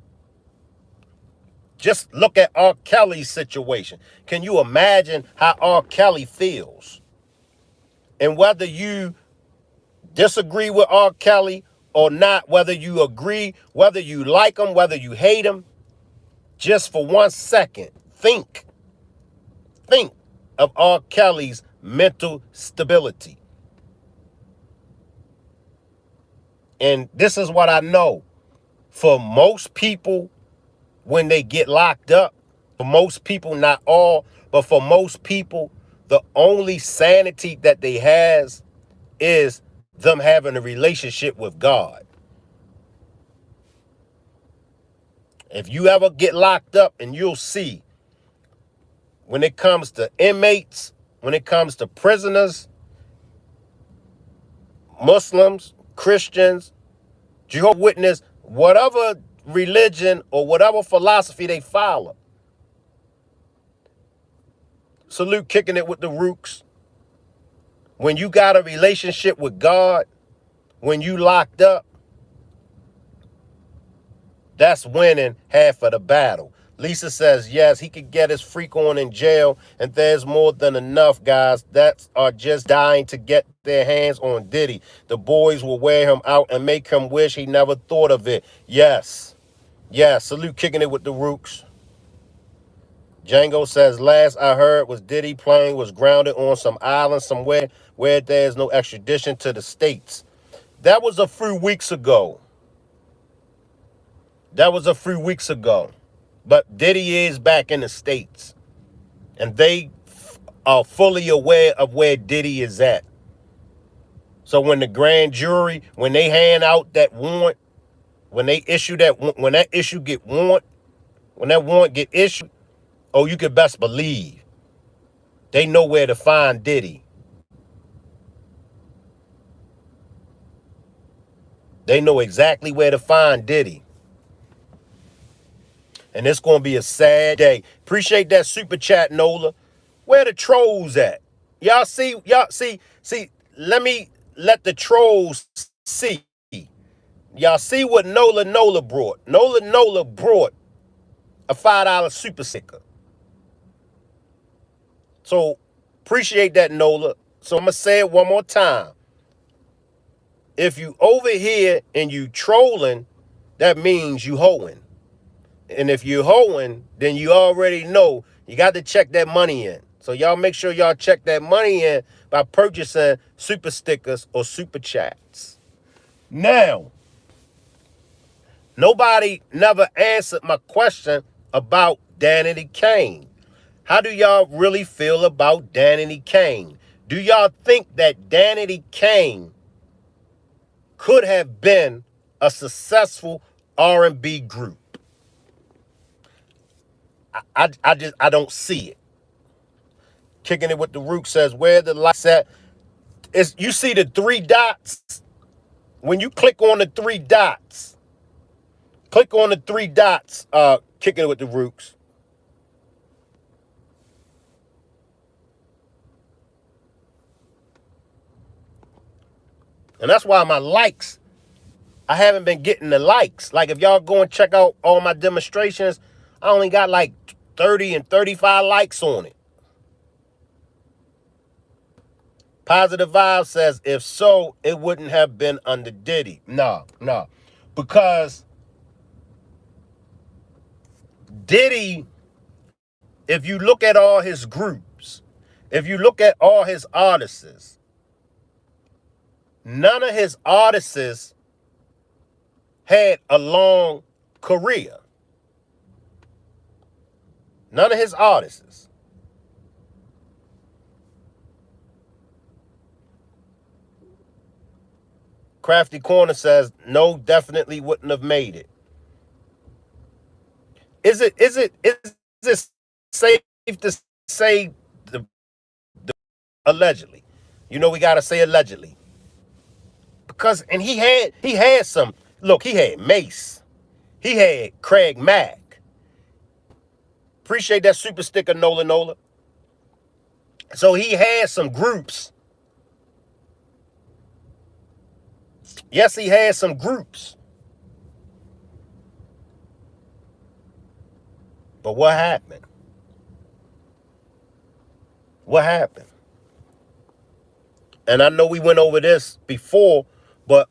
Just look at R. Kelly's situation. Can you imagine how R. Kelly feels? And whether you disagree with R. Kelly or not, whether you agree, whether you like him, whether you hate him, just for 1 second, think of R. Kelly's mental stability. And this is what I know. For most people, when they get locked up, for most people, not all, but for most people, the only sanity that they has is them having a relationship with God. If you ever get locked up, and you'll see, when it comes to inmates, when it comes to prisoners, Muslims, Christians, Jehovah's Witness, whatever religion or whatever philosophy they follow. Salute kicking it with the Rooks. When you got a relationship with God, when you locked up, that's winning half of the battle. Lisa says, yes, he could get his freak on in jail, and there's more than enough guys that are just dying to get their hands on Diddy. The boys will wear him out and make him wish he never thought of it. Yes. Yes. Salute kicking it with the Rooks. Django says, last I heard was Diddy plane was grounded on some island somewhere where there's no extradition to the States. That was a few weeks ago. But Diddy is back in the States. And they are fully aware of where Diddy is at. So when the grand jury, when they hand out that warrant, when they issue that, when that issue get warrant, when that warrant get issued, oh, you can best believe they know where to find Diddy. They know exactly where to find Diddy. And it's going to be a sad day. Appreciate that super chat, Nola. Where the trolls at? Y'all see, let me let the trolls see. Y'all see what Nola brought. Nola brought a $5 super sticker. So appreciate that, Nola. So I'm going to say it one more time. If you over here and you trolling, that means you hoeing. And if you hoeing, then you already know you got to check that money in. So y'all make sure y'all check that money in by purchasing super stickers or super chats. Now, nobody never answered my question about Danity Kane. How do y'all really feel about Danity Kane? Do y'all think that Danity Kane could have been a successful R&B group? I don't see it. Kicking it with the Rook says, where the lights at? Is you see the 3 dots? When you click on the 3 dots, kicking it with the Rooks. And that's why my likes, I haven't been getting the likes. Like if y'all go and check out all my demonstrations, I only got like 30 and 35 likes on it. Positive Vibe says, if so, it wouldn't have been under Diddy. No. Because Diddy, if you look at all his groups, if you look at all his artists, none of his artists had a long career. None of his artists. Crafty Corner says, no, definitely wouldn't have made it. Is it safe to say the allegedly? You know, we gotta say allegedly. Because, and he had some, look, he had Mace. He had Craig Mack. Appreciate that super sticker, Nola. So he had some groups. Yes, he had some groups. But what happened? What happened? And I know we went over this before, but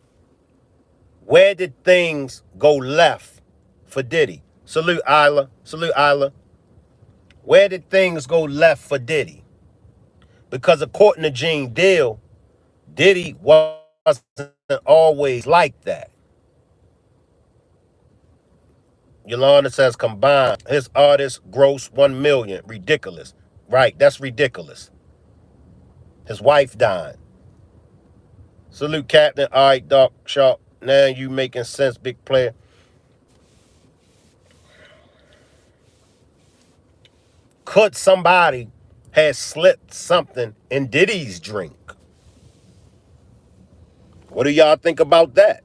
where did things go left for Diddy? Salute Isla. Salute Isla. Where did things go left for Diddy? Because according to Gene Deal, Diddy wasn't always like that. Yolanda says combined, his artists gross 1 million. Ridiculous. Right, that's ridiculous. His wife died. Salute Captain. All right, Doc Sharp. Now you making sense, big player. Could somebody have slipped something in Diddy's drink? What do y'all think about that?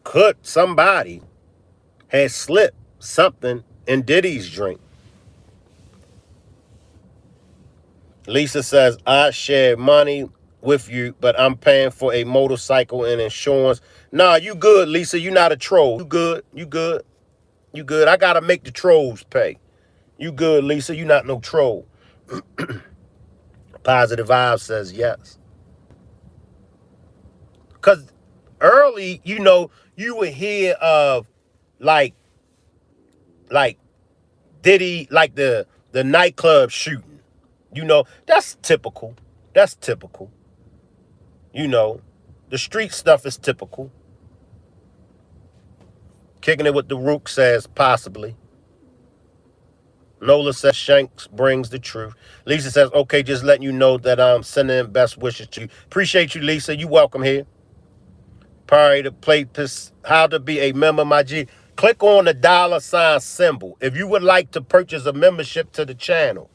Could somebody have slipped something in Diddy's drink? Lisa says, I share money with you, but I'm paying for a motorcycle and insurance. Nah, you good, Lisa. You not a troll. You good. You good. You good. I got to make the trolls pay. You good, Lisa. You not no troll. Positive Vibe says yes. Because early, you would hear of like Diddy, like the nightclub shooting. That's typical. That's typical. The street stuff is typical. Kicking it with the Rook says possibly. Nola says Shanks brings the truth. Lisa says, okay, just letting you know that I'm sending best wishes to you. Appreciate you, Lisa. You welcome here. Party to play this, how to be a member, my G. Click on the $ symbol if you would like to purchase a membership to the channel,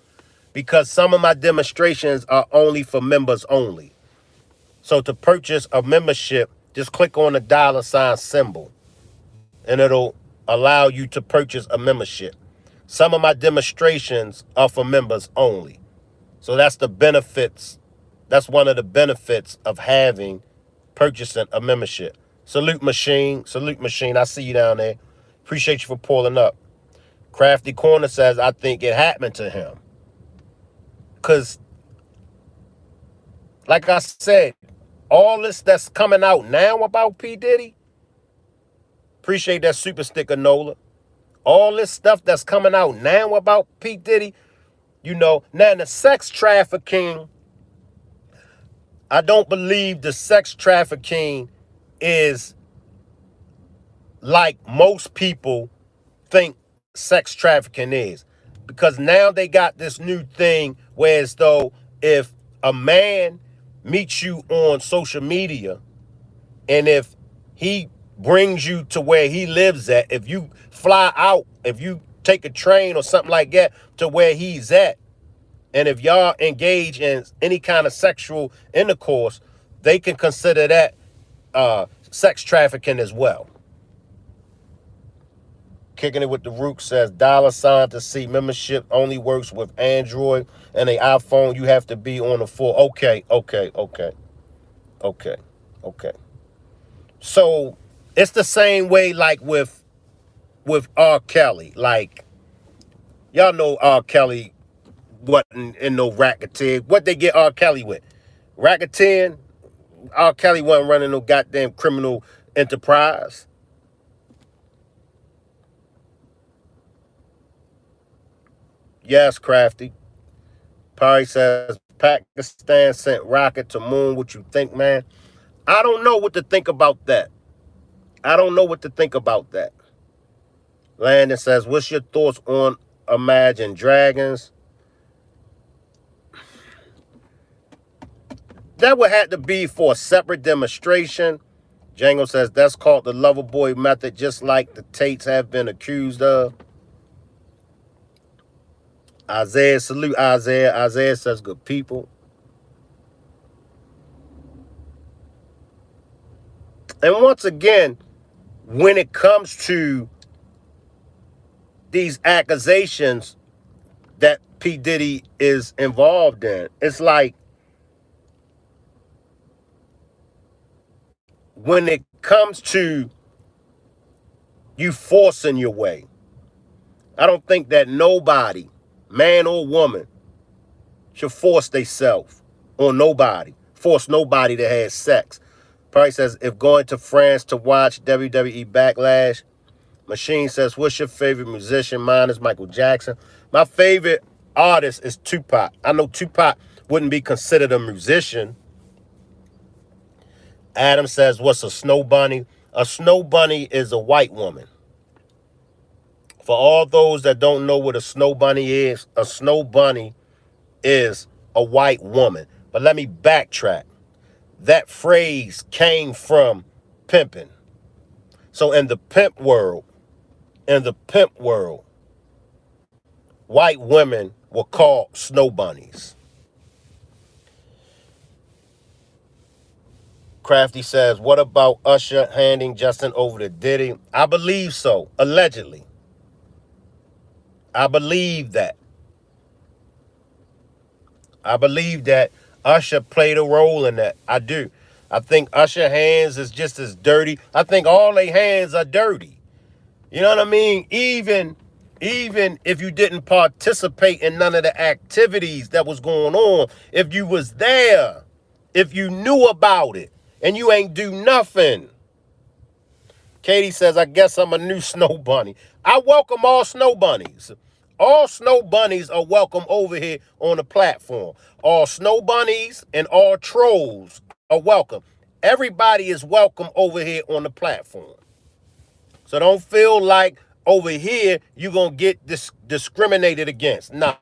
because some of my demonstrations are only for members only. So to purchase a membership, just click on the $ symbol and it'll allow you to purchase a membership. Some of my demonstrations are for members only. So that's the benefits. That's one of the benefits of purchasing a membership. Salute Machine. Salute Machine. I see you down there. Appreciate you for pulling up. Crafty Corner says, I think it happened to him. Because, like I said, all this that's coming out now about P. Diddy, appreciate that super sticker, Nola. All this stuff that's coming out now about P. Diddy, now the sex trafficking, I don't believe the sex trafficking is like most people think sex trafficking is. Because now they got this new thing where as though if a man meets you on social media and if he brings you to where he lives at, if you fly out, if you take a train or something like that to where he's at, and if y'all engage in any kind of sexual intercourse, they can consider that sex trafficking as well. Kicking it with the Rook says $ to see membership only works with Android and an iPhone. You have to be on the full. Okay. So it's the same way like with R. Kelly. Like, y'all know R. Kelly wasn't in no racketeer. What they get R. Kelly with? Racketeering? R. Kelly wasn't running no goddamn criminal enterprise. Yes, Crafty. Parry says Pakistan sent rocket to moon. What you think, man? I don't know what to think about that. I don't know what to think about that. Landon says, what's your thoughts on Imagine Dragons? That would have to be for a separate demonstration. Django says, that's called the lover boy method, just like the Tates have been accused of. Isaiah, salute Isaiah. Isaiah says, good people. And once again, when it comes to these accusations that P. Diddy is involved in, it's like when it comes to you forcing your way, I don't think that nobody, man or woman, should force themselves on nobody. Force nobody to have sex. Probably says, if going to France to watch WWE Backlash. Machine says, what's your favorite musician? Mine is Michael Jackson. My favorite artist is Tupac. I know Tupac wouldn't be considered a musician. Adam says, what's a snow bunny? A snow bunny is a white woman. For all those that don't know what a snow bunny is, a snow bunny is a white woman. But let me backtrack. That phrase came from pimping. So in the pimp world, white women were called snow bunnies. Crafty says, what about Usher handing Justin over to Diddy? I believe so, allegedly. I believe that. Usher played a role in that. I do. I think Usher hands is just as dirty. I think all their hands are dirty. You know what I mean? Even if you didn't participate in none of the activities that was going on, if you was there, if you knew about it, and you ain't do nothing. Katie says, I guess I'm a new snow bunny. I welcome all snow bunnies. All snow bunnies are welcome over here on the platform. All snow bunnies and all trolls are welcome. Everybody is welcome over here on the platform. So don't feel like over here you're going to get discriminated against. Nah,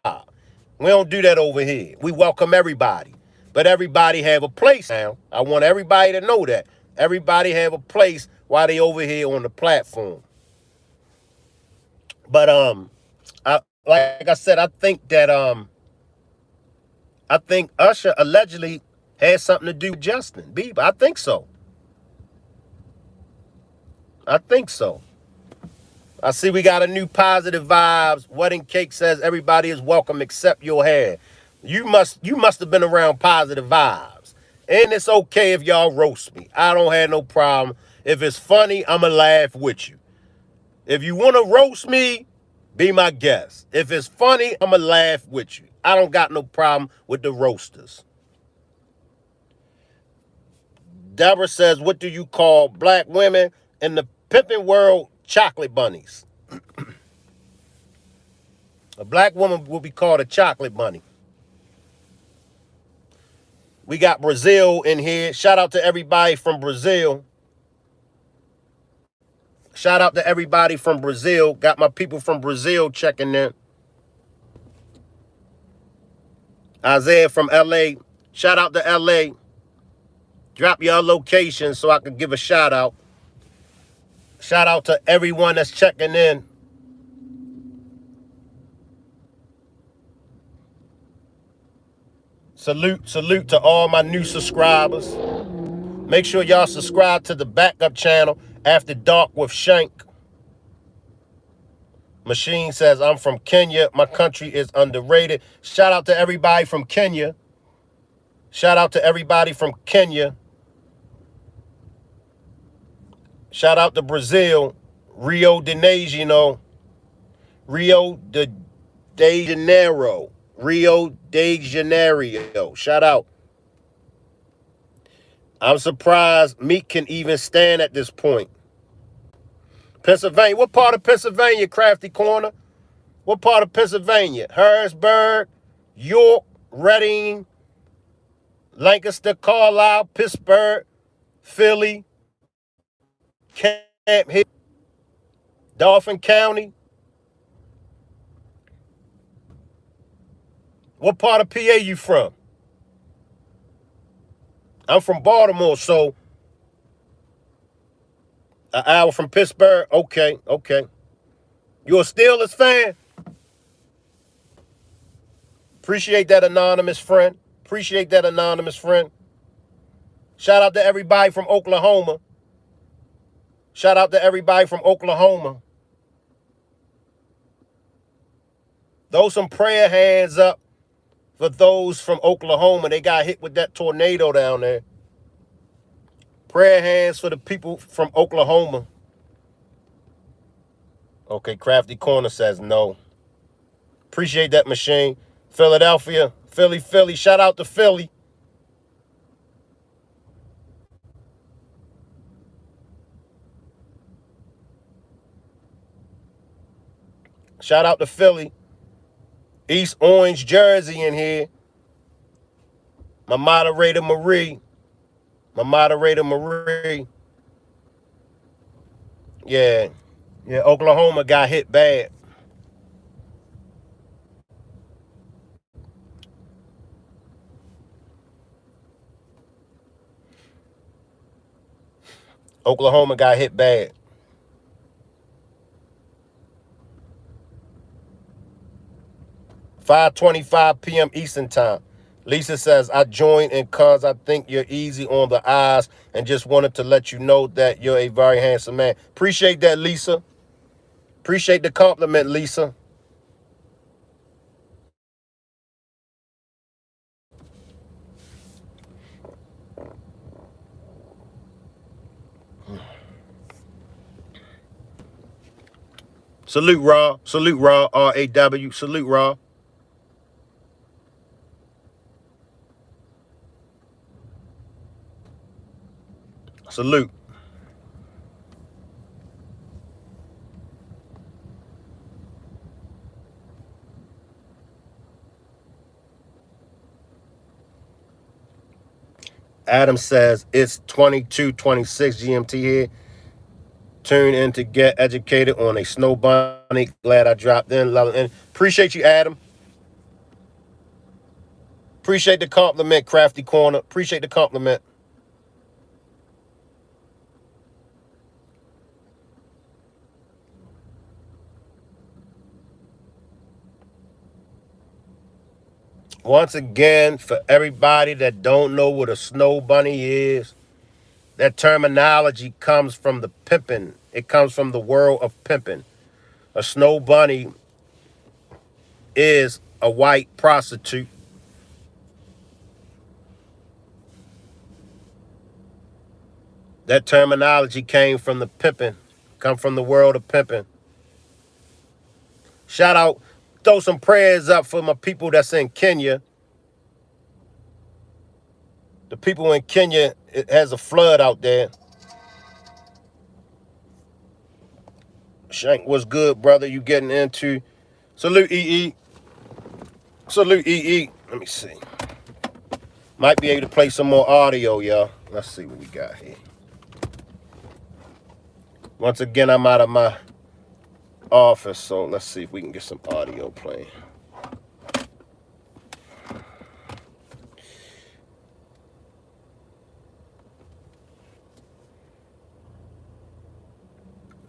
we don't do that over here. We welcome everybody. But everybody have a place now. I want everybody to know that. Everybody have a place while they over here on the platform. But like I said, I think Usher allegedly had something to do with Justin Bieber. I think so. I see we got a new positive vibes. Wedding Cake says everybody is welcome except your hair. You must have been around positive vibes. And it's okay if y'all roast me. I don't have no problem. If it's funny, I'ma laugh with you. If you want to roast me, be my guest. If it's funny, I'ma laugh with you. I don't got no problem with the roasters. Deborah says, what do you call black women in the pimping world? Chocolate bunnies. A black woman will be called a chocolate bunny. We got Brazil in here. Shout out to everybody from Brazil. Shout out to everybody from Brazil. Got my people from Brazil checking in. Isaiah from LA. Shout out to LA. Drop your location so I can give a shout out. Shout out to everyone that's checking in. Salute to all my new subscribers. Make sure y'all subscribe to the backup channel, After Dark with Shank. Machine says, I'm from Kenya. My country is underrated. Shout out to everybody from Kenya. Shout out to everybody from Kenya. Shout out to Brazil. Rio de Janeiro. Rio de Janeiro. Rio de Janeiro. Shout out. I'm surprised Meek can even stand at this point. Pennsylvania. What part of Pennsylvania, Crafty Corner? What part of Pennsylvania? Harrisburg, York, Reading, Lancaster, Carlisle, Pittsburgh, Philly, Camp Hill, Dauphin County. What part of PA you from? I'm from Baltimore, so an hour from Pittsburgh. Okay. You a Steelers fan? Appreciate that, anonymous friend. Shout out to everybody from Oklahoma. Throw some prayer hands up for those from Oklahoma. They got hit with that tornado down there. Prayer hands for the people from Oklahoma. Okay, Crafty Corner says no. Appreciate that, Machine. Philadelphia, Philly. Shout out to Philly. Shout out to Philly. East Orange, Jersey in here. My moderator, Marie. Yeah. Yeah, Oklahoma got hit bad. Oklahoma got hit bad. 5:25 p.m. Eastern Time. Lisa says, I joined in cause I think you're easy on the eyes and just wanted to let you know that you're a very handsome man. Appreciate that, Lisa. Appreciate the compliment, Lisa. Salute, Raw. Salute, Raw. R-A-W. Salute, Raw. Salute. Adam says it's 22:26 GMT here. Tune in to get educated on a snow bunny. Glad I dropped in. Appreciate you, Adam. Appreciate the compliment, Crafty Corner. Appreciate the compliment. Once again, for everybody that don't know what a snow bunny is, that terminology comes from the pimping. It comes from the world of pimping. A snow bunny is a white prostitute. That terminology came from the pimping, come from the world of pimping. Shout out, throw some prayers up for my people that's in Kenya. The people in Kenya, it has a flood out there. Shank, what's good, brother? You getting into? Salute, EE. Salute, EE. Let me see. Might be able to play some more audio, y'all. Let's see what we got here. Once again, I'm out of my office, so let's see if we can get some audio playing.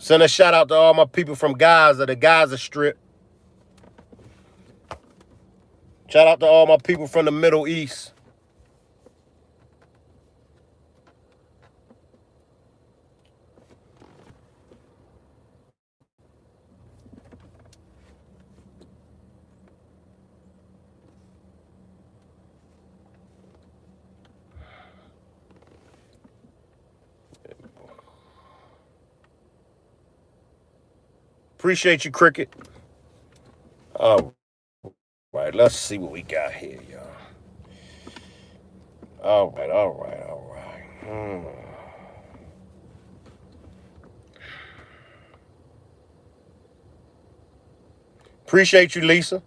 Send a shout out to all my people from Gaza, the Gaza Strip. Shout out to all my people from the Middle East. Appreciate you, Cricket. All right, let's see what we got here, y'all. All right. Appreciate you, Lisa.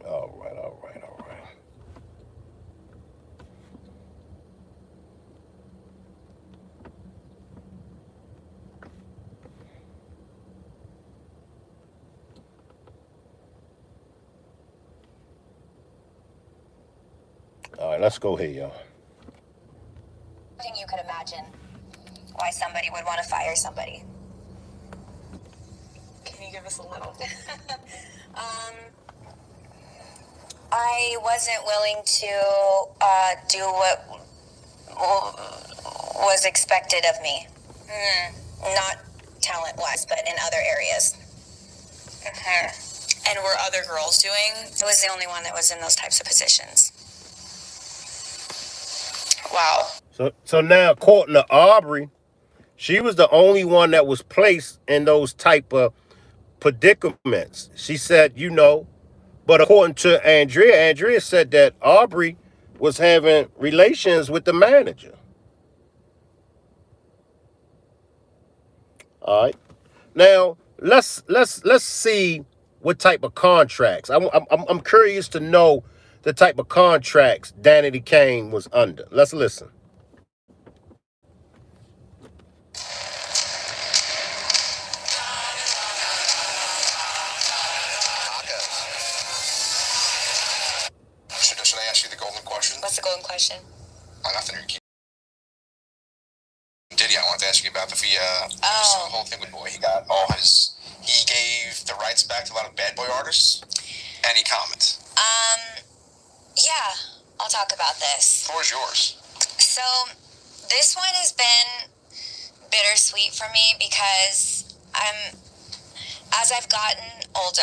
All right. All right, let's go here, y'all. You could imagine why somebody would want to fire somebody. Can you give us a little? I wasn't willing to do what was expected of me. Not talent-wise, but in other areas. And were other girls doing? I was the only one that was in those types of positions. Wow. So now, according to Aubrey, she was the only one that was placed in those type of predicaments. She said, but according to Andrea said that Aubrey was having relations with the manager. All right. Now let's see what type of contracts. I'm curious to know the type of contracts Danity Kane was under. Let's listen. Should I ask you the golden question? What's the golden question? Nothing. Diddy, I wanted to ask you about the whole thing with Boy. He gave the rights back to a lot of bad boy artists. Any comment? Yeah, I'll talk about this. The floor's yours. So, this one has been bittersweet for me because as I've gotten older,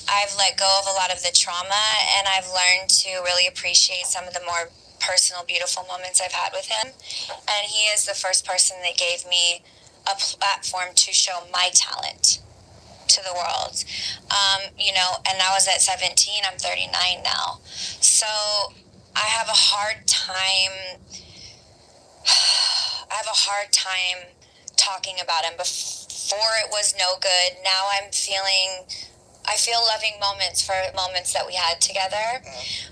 I've let go of a lot of the trauma, and I've learned to really appreciate some of the more personal, beautiful moments I've had with him. And he is the first person that gave me a platform to show my talent to the world. And I was at 17, I'm 39 now. So I have a hard time talking about him. Before it was no good. Now I feel loving moments for moments that we had together.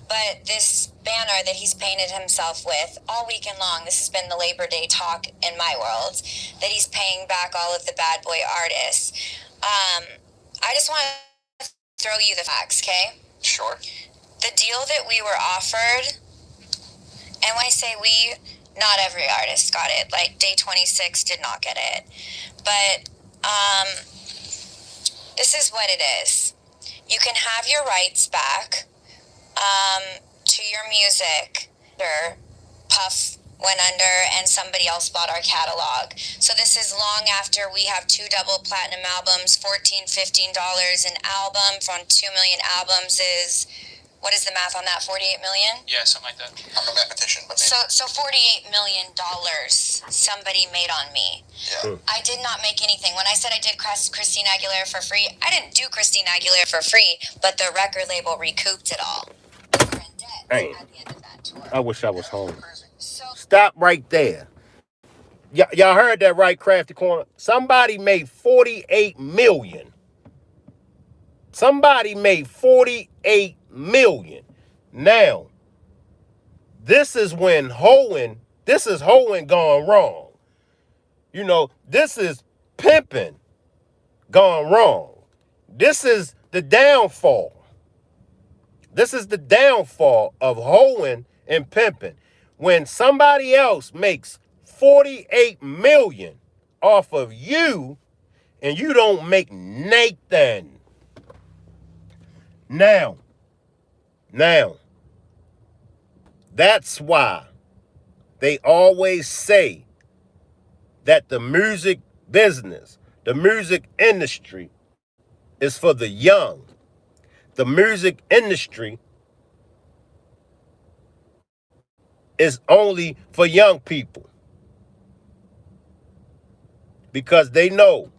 But this banner that he's painted himself with all weekend long, this has been the Labor Day talk in my world, that he's paying back all of the bad boy artists. I just want to throw you the facts, okay? Sure. The deal that we were offered, and when I say we, not every artist got it. Like, Day 26 did not get it. But this is what it is. You can have your rights back to your music. Puff went under and somebody else bought our catalog. So this is long after we have 2 double platinum albums, $14, $15 an album from 2 million albums is... What is the math on that? 48 million? Yeah, something like that. I'm a mathematician, but maybe. So $48 million somebody made on me. Yeah. I did not make anything. When I said I did Christina Aguilera for free, I didn't do Christina Aguilera for free, but the record label recouped it all. We were in debt at the end of that tour. I wish I was home. Stop right there. Y'all heard that right, Crafty Corner? Somebody made 48 million. Somebody made 48 million. Now, this is hoing gone wrong. This is pimping gone wrong. This is the downfall. This is the downfall of hoing and pimping. When somebody else makes 48 million off of you and you don't make nothing. Now, that's why they always say that the music business, the music industry is for the young. The music industry is only for young people. Because they know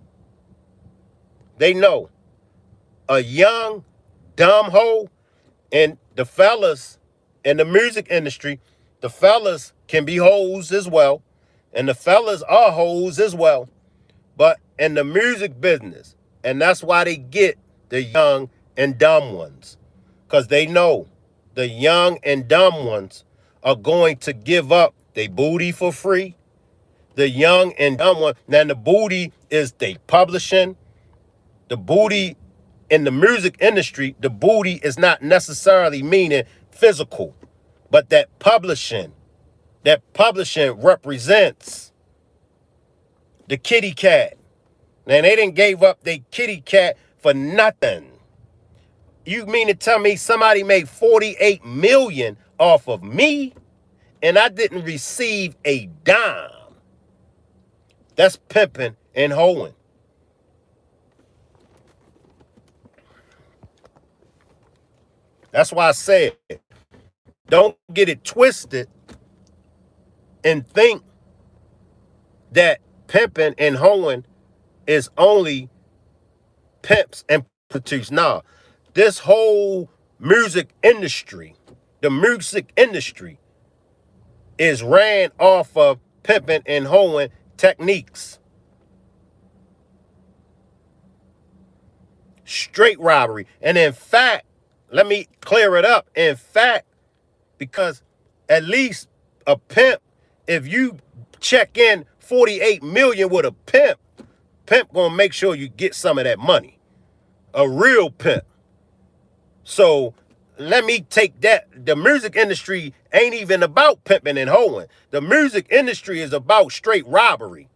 a young dumb hoe, and the fellas in the music industry, the fellas can be hoes as well, and the fellas are hoes as well, but in the music business, and that's why they get the young and dumb ones, because they know the young and dumb ones are going to give up their booty for free. The young and dumb one, now the booty is they publishing, the booty in the music industry, the booty is not necessarily meaning physical, but that publishing represents the kitty cat. Now, they didn't gave up their kitty cat for nothing. You mean to tell me somebody made $48 million off of me and I didn't receive a dime? That's pimping and hoeing. That's why I said, don't get it twisted and think that pimping and hoeing is only pimps and prostitutes. Nah, this whole music industry, the music industry is ran off of pimping and hoeing techniques. Straight robbery. And in fact, let me clear it up. In fact, because at least a pimp, if you check in 48 million with a pimp gonna make sure you get some of that money. A real pimp. So let me take that. The music industry ain't even about pimping and hoeing. The music industry is about straight robbery.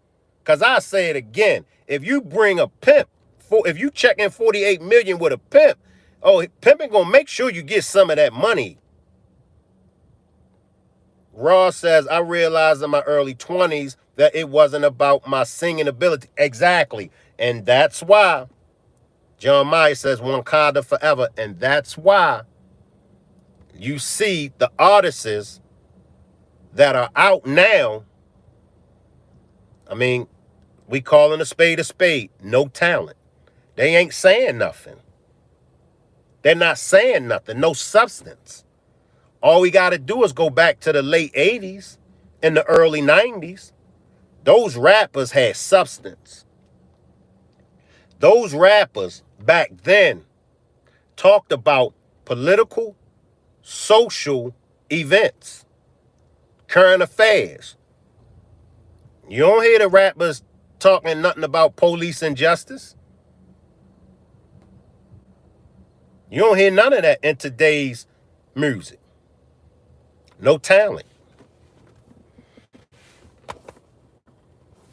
Cause I say it again, if you bring a pimp, if you check in 48 million with a pimp, oh, pimping gonna make sure you get some of that money. Ross says, I realized in my early 20s that it wasn't about my singing ability. Exactly. And that's why John Mayer says Wakanda forever. And that's why you see the artists that are out now. I mean, we calling a spade a spade. No talent. They ain't saying nothing. They're not saying nothing. No substance. All we got to do is go back to the late 80s and the early 90s. Those rappers had substance. Those rappers back then talked about political, social events, current affairs. You don't hear the rappers talking nothing about police injustice. You don't hear none of that in today's music. No talent.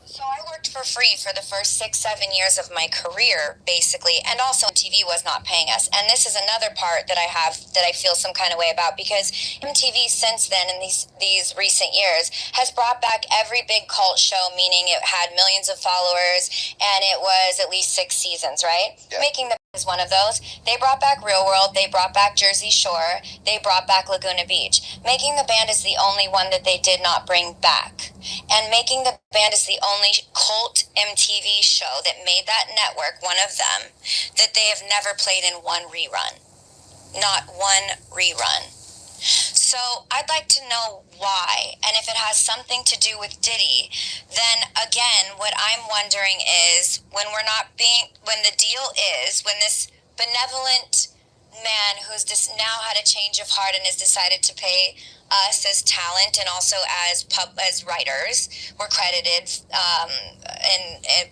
So I worked for free for the first 6-7 years of my career, basically, and also MTV was not paying us. And this is another part that I have that I feel some kind of way about, because MTV since then, in these recent years, has brought back every big cult show, meaning it had millions of followers, and it was at least 6 seasons, right? Yeah. Making the is one of those. They brought back Real World, they brought back Jersey Shore, they brought back Laguna Beach. Making the Band is the only one that they did not bring back. And Making the Band is the only cult MTV show that made that network, one of them, that they have never played in one rerun. Not one rerun. So I'd like to know why, and if it has something to do with Diddy, then again, what I'm wondering is when the deal is, when this benevolent man who's now had a change of heart and has decided to pay us as talent and also as writers, we're credited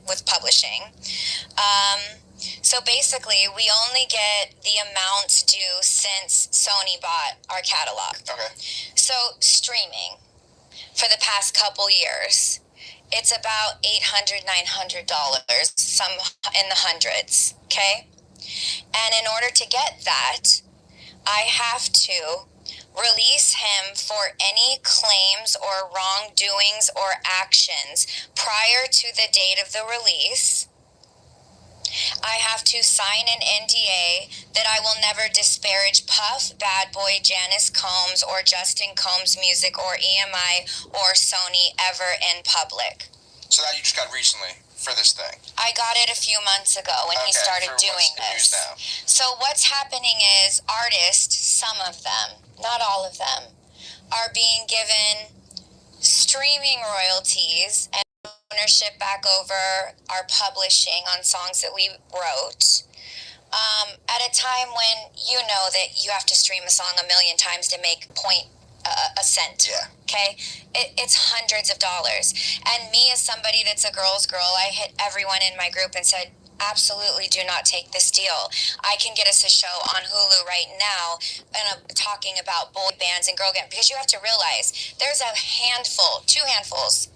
with publishing. So basically, we only get the amounts due since Sony bought our catalog. Okay. So streaming for the past couple years, it's about $800, $900, some in the hundreds. Okay. And in order to get that, I have to release him for any claims or wrongdoings or actions prior to the date of the release. I have to sign an NDA that I will never disparage Puff, Bad Boy, Janice Combs, or Justin Combs' music, or EMI, or Sony ever in public. So that you just got recently for this thing? I got it a few months ago when he started doing this. So what's happening is artists, some of them, not all of them, are being given streaming royalties and ownership back over our publishing on songs that we wrote at a time when you know that you have to stream a song 1 million times to make a cent. Yeah. Okay? It's hundreds of dollars. And me, as somebody that's a girl's girl, I hit everyone in my group and said, absolutely do not take this deal. I can get us a show on Hulu right now and talking about boy bands and girl bands, because you have to realize there's a handful, 2 handfuls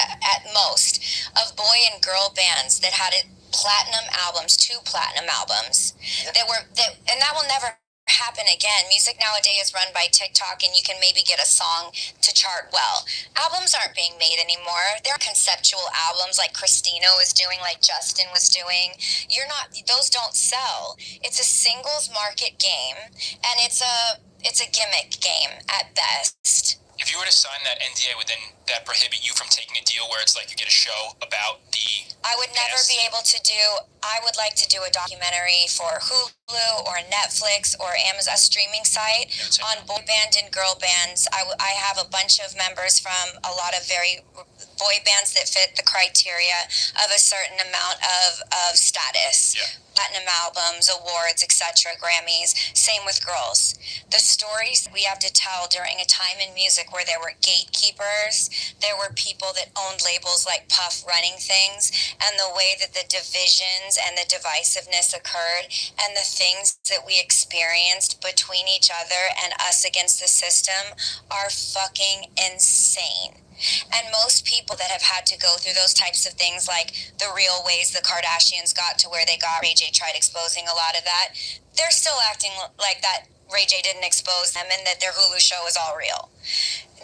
at most, of boy and girl bands that had platinum albums, 2 platinum albums and that will never happen again. Music nowadays is run by TikTok, and you can maybe get a song to chart well. Albums aren't being made anymore. They're conceptual albums like Christina was doing, like Justin was doing. Those don't sell. It's a singles market game, and it's a gimmick game at best. If you were to sign that NDA, would then that prohibit you from taking a deal where it's like you get a show about the I would never be able to I would like to do a documentary for Hulu or Netflix or Amazon, a streaming site on boy band and girl bands. I have a bunch of members from a lot of very boy bands that fit the criteria of a certain amount of status. Yeah. Platinum albums, awards, etc., Grammys. Same with girls. The stories we have to tell during a time in music where there were gatekeepers, there were people that owned labels like Puff running things, and the way that the divisions and the divisiveness occurred, and the things that we experienced between each other and us against the system are fucking insane. And most people that have had to go through those types of things, like the real ways the Kardashians got to where they got, Ray J tried exposing a lot of that, they're still acting like that Ray J didn't expose them and that their Hulu show is all real.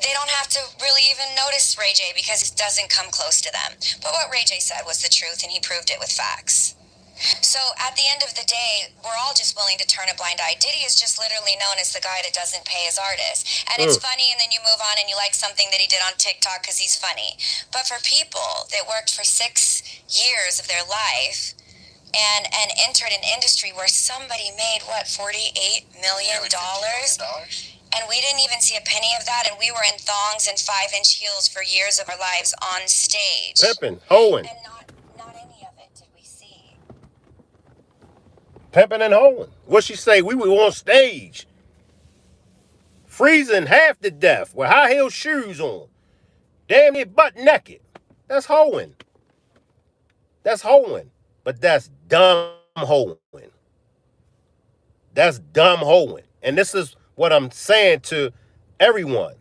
They don't have to really even notice Ray J because it doesn't come close to them. But what Ray J said was the truth, and he proved it with facts. So at the end of the day, we're all just willing to turn a blind eye. Diddy is just literally known as the guy that doesn't pay his artists. And it's funny, and then you move on and you like something that he did on TikTok because he's funny. But for people that worked for 6 years of their life and entered an industry where somebody made, $48 million? And we didn't even see a penny of that, and we were in thongs and 5-inch heels for years of our lives on stage. Pimping, hoeing. And not any of it did we see. Pimping and hoeing. What she say? We were on stage, freezing half to death with high heel shoes on, damn near butt naked. That's hoeing. That's hoeing. But that's dumb hoeing. That's dumb hoeing. And this is what I'm saying to everyone.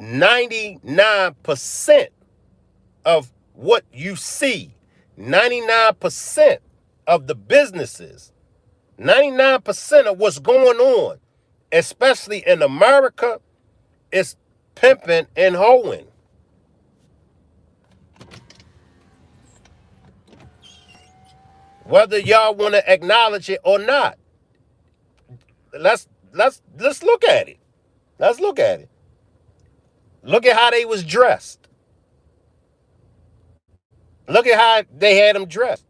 99% of what you see, 99% of the businesses, 99% of what's going on, especially in America, is pimping and hoeing. Whether y'all want to acknowledge it or not, let's look at it. Let's look at it. Look at how they was dressed. Look at how they had them dressed.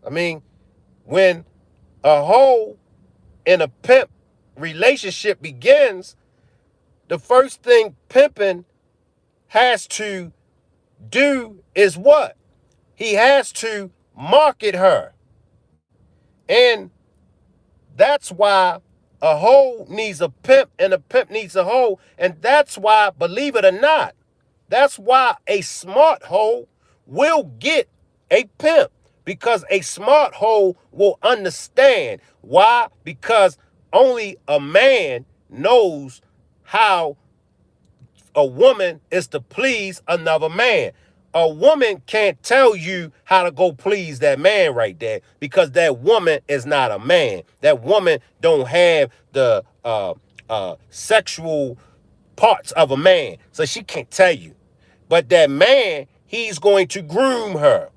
I mean, when a hoe and a pimp relationship begins, the first thing pimping has to do is what? He has to market her. And that's why a hoe needs a pimp and a pimp needs a hoe. And that's why, believe it or not, that's why a smart hoe will get a pimp. Because a smart hoe will understand. Why? Because only a man knows how a woman is to please another man. A woman can't tell you how to go please that man right there, because that woman is not a man. That woman don't have the sexual parts of a man, so she can't tell you. But that man, he's going to groom her.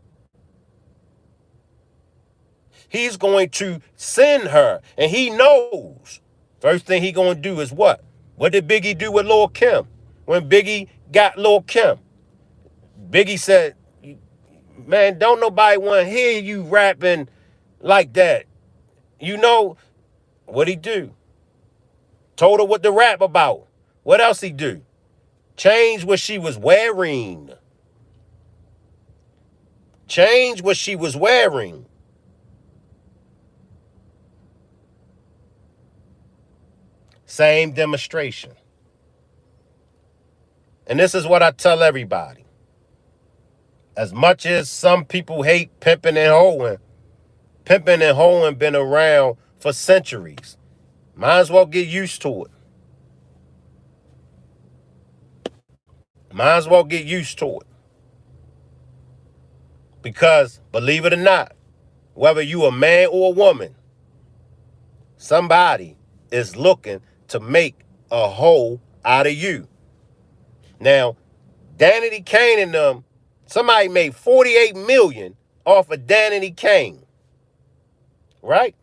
He's going to send her, and he knows. First thing he going to do is what? What did Biggie do with Lil' Kim? When Biggie got Lil' Kim, Biggie said, man, don't nobody want to hear you rapping like that. You know what he do? Told her what to rap about. What else he do? Change what she was wearing. Change what she was wearing. Same demonstration. And this is what I tell everybody. As much as some people hate pimping and hoeing been around for centuries. Might as well get used to it. Might as well get used to it. Because, believe it or not, whether you a man or a woman, somebody is looking to make a hoe out of you. Now, Danity Kane and them, somebody made $48 million off of Danity Kane. Right?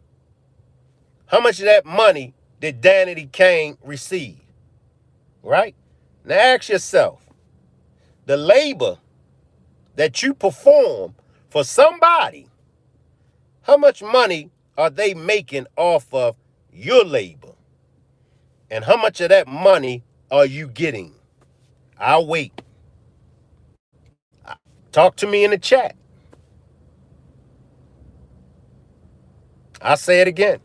How much of that money did Danity Kane receive? Right? Now ask yourself, the labor that you perform for somebody, how much money are they making off of your labor? And how much of that money are you getting? I'll wait. Talk to me in the chat. I'll say it again.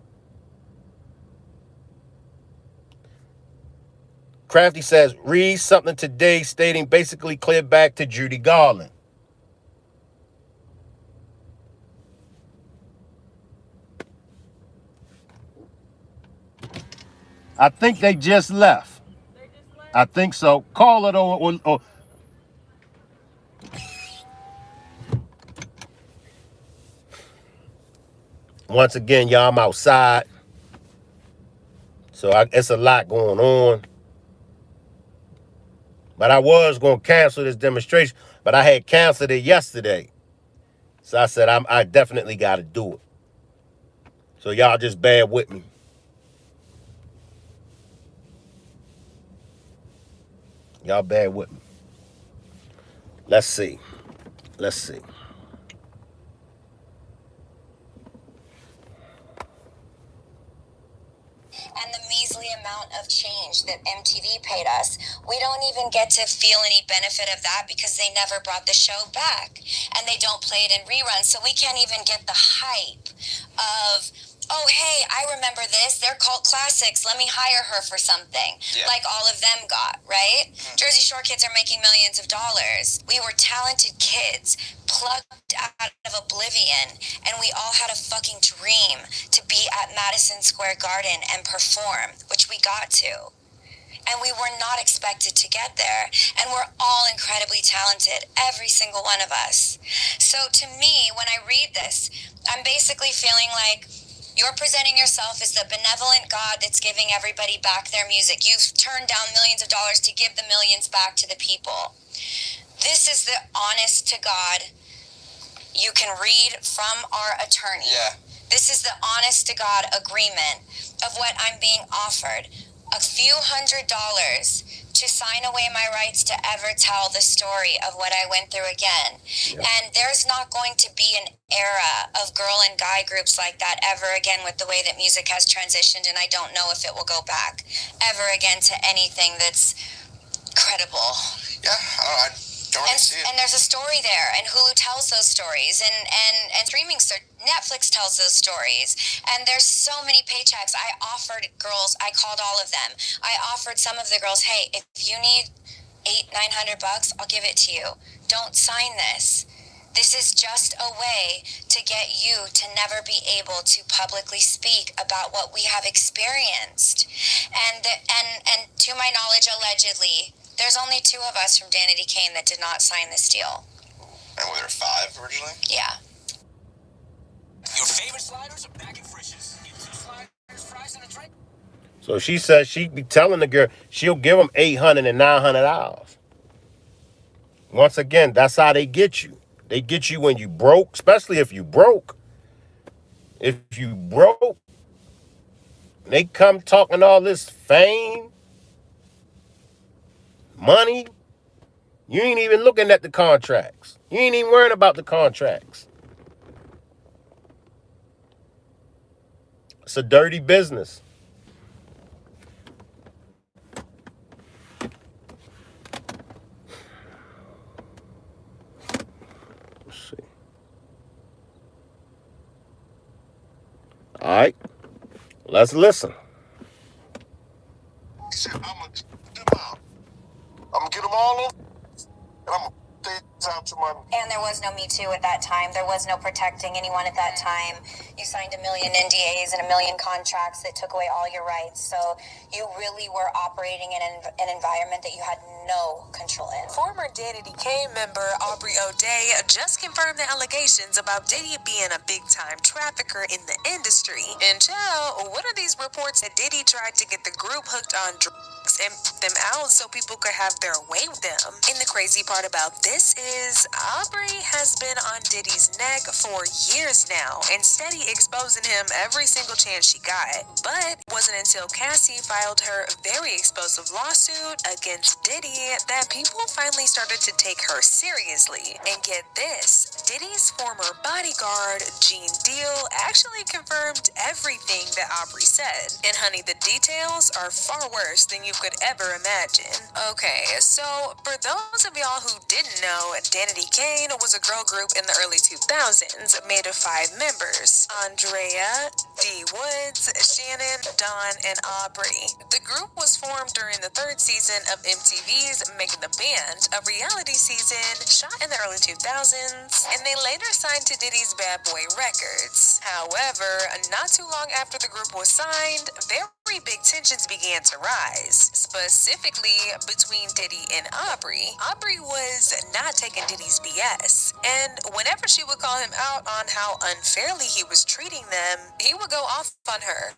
Crafty says, read something today stating basically clear back to Judy Garland. I think they just left. I think so. Call it or once again, y'all, I'm outside. So it's a lot going on. But I was going to cancel this demonstration, but I had canceled it yesterday. So I said, I definitely got to do it. So y'all just bear with me. Y'all bear with me. Let's see. Let's see. And the measly amount of change that MTV paid us, we don't even get to feel any benefit of that because they never brought the show back and they don't play it in reruns, so we can't even get the hype of, oh hey, I remember this, they're cult classics, let me hire her for something, like all of them got, right? Jersey Shore kids are making millions of dollars. We were talented kids plucked out of oblivion, and we all had a fucking dream to be at Madison Square Garden and perform, which we got to. And we were not expected to get there. And we're all incredibly talented, every single one of us. So to me, when I read this, I'm basically feeling like you're presenting yourself as the benevolent God that's giving everybody back their music. You've turned down millions of dollars to give the millions back to the people. This is the honest to God, you can read from our attorney. This is the honest to God agreement of what I'm being offered. A few $100s to sign away my rights to ever tell the story of what I went through again. And there's not going to be an era of girl and guy groups like that ever again with the way that music has transitioned, and I don't know if it will go back ever again to anything that's credible. I don't really see it. And there's a story there, and Hulu tells those stories, and streaming Netflix tells those stories, and there's so many paychecks. I offered girls, I called all of them. I offered some of the girls, hey, if you need $800-900, I'll give it to you. Don't sign this. This is just a way to get you to never be able to publicly speak about what we have experienced. And to my knowledge, allegedly, there's only 2 of us from Danity Kane that did not sign this deal. And were there 5 originally? Yeah. Your favorite sliders are back in Frisch's. Get 2 sliders, fries, and a drink. So she says she'd be telling the girl she'll give them $800 and $900. Once again, that's how they get you. They get you when you broke, especially if you broke. If you broke, they come talking all this fame, money. You ain't even looking at the contracts. You ain't even worrying about the contracts. It's a dirty business. Let's see. All right. Let's listen. He said, I'm going to get them out. I'm going to get them all on. And I'm going to And there was no Me Too at that time. There was no protecting anyone at that time. You signed a million NDAs and a million contracts that took away all your rights. So you really were operating in an environment that you had no control in. Former Danity Kane member Aubrey O'Day just confirmed the allegations about Diddy being a big-time trafficker in the industry. And child, what are these reports that Diddy tried to get the group hooked on drugs and put them out so people could have their way with them? And the crazy part about this is Aubrey has been on Diddy's neck for years now and steady exposing him every single chance she got. But it wasn't until Cassie filed her very explosive lawsuit against Diddy that people finally started to take her seriously. And get this, Diddy's former bodyguard, Gene Deal, actually confirmed everything that Aubrey said. And honey, the details are far worse than you could ever imagine. Okay, so for those of y'all who didn't know, Danity Kane was a girl group in the early 2000s made of 5 members: Andrea, D. Woods, Shannon, Dawn, and Aubrey. The group was formed during the 3rd season of MTV's Making the Band, a reality season shot in the early 2000s, and they later signed to Diddy's Bad Boy Records. However, not too long after the group was signed, very big tensions began to rise, specifically between Diddy and Aubrey. Aubrey was not taking Diddy's BS, and whenever she would call him out on how unfairly he was treating them, he would go off on her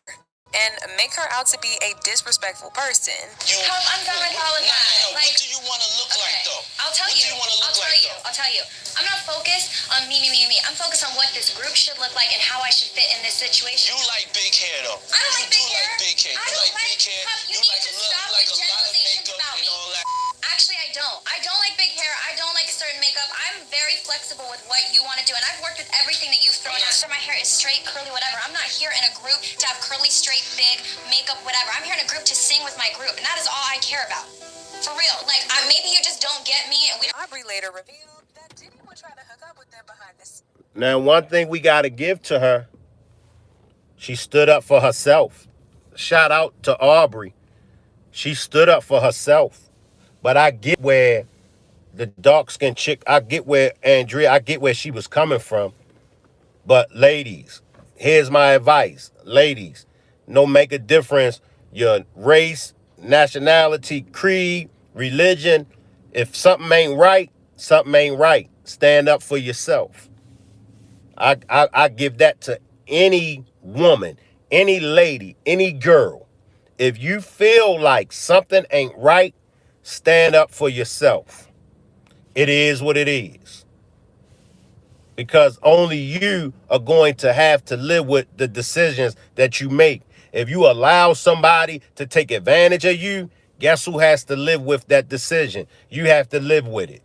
and make her out to be a disrespectful person. I'm done with all of that. What do you want to look like, though? I'll tell you. I'll tell you. I'm not focused on me. I'm focused on what this group should look like and how I should fit in this situation. You like big hair, though. I don't like big hair. Like big hair. I don't like big hair. You need to stop with generalizations about me. Actually, I don't. I don't like big hair. I don't like certain makeup. I'm very flexible with what you want to do, and I've worked with everything that you've thrown out. So my hair is straight, curly, whatever. I'm not here in a group to have curly, straight, big makeup, whatever. I'm here in a group to sing with my group, and that is all I care about. For real. Like, maybe you just don't get me. And Aubrey later revealed that Diddy would try to hook up with them behind the scenes. Now, one thing we got to give to her, she stood up for herself. Shout out to Aubrey. She stood up for herself. But I get where the dark-skinned chick, I get where Andrea, I get where she was coming from. But ladies, here's my advice. Ladies, no make a difference your race, nationality, creed, religion. If something ain't right, something ain't right. Stand up for yourself. I give that to any woman, any lady, any girl. If you feel like something ain't right, stand up for yourself. It is what it is. Because only you are going to have to live with the decisions that you make. If you allow somebody to take advantage of you, guess who has to live with that decision? You have to live with it.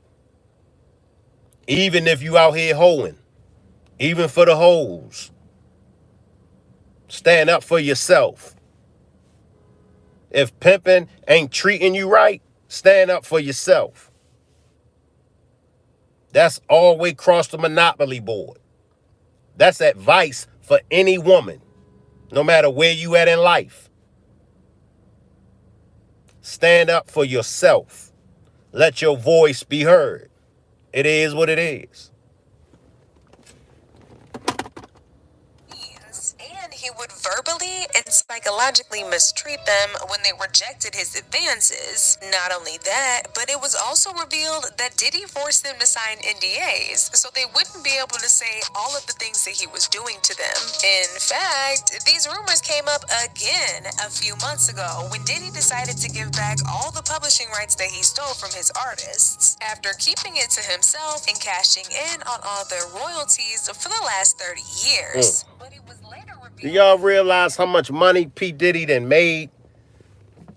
Even if you out here hoeing. Even for the hoes. Stand up for yourself. If pimping ain't treating you right, stand up for yourself. That's all the way across the monopoly board. That's advice for any woman, no matter where you at in life. Stand up for yourself. Let your voice be heard. It is what it is. And he would verbally and psychologically mistreat them when they rejected his advances. Not only that, but it was also revealed that Diddy forced them to sign NDAs, so they wouldn't be able to say all of the things that he was doing to them. In fact, these rumors came up again a few months ago when Diddy decided to give back all the publishing rights that he stole from his artists, after keeping it to himself and cashing in on all their royalties for the last 30 years. But it was later revealed. Do y'all realize how much money P. Diddy done made?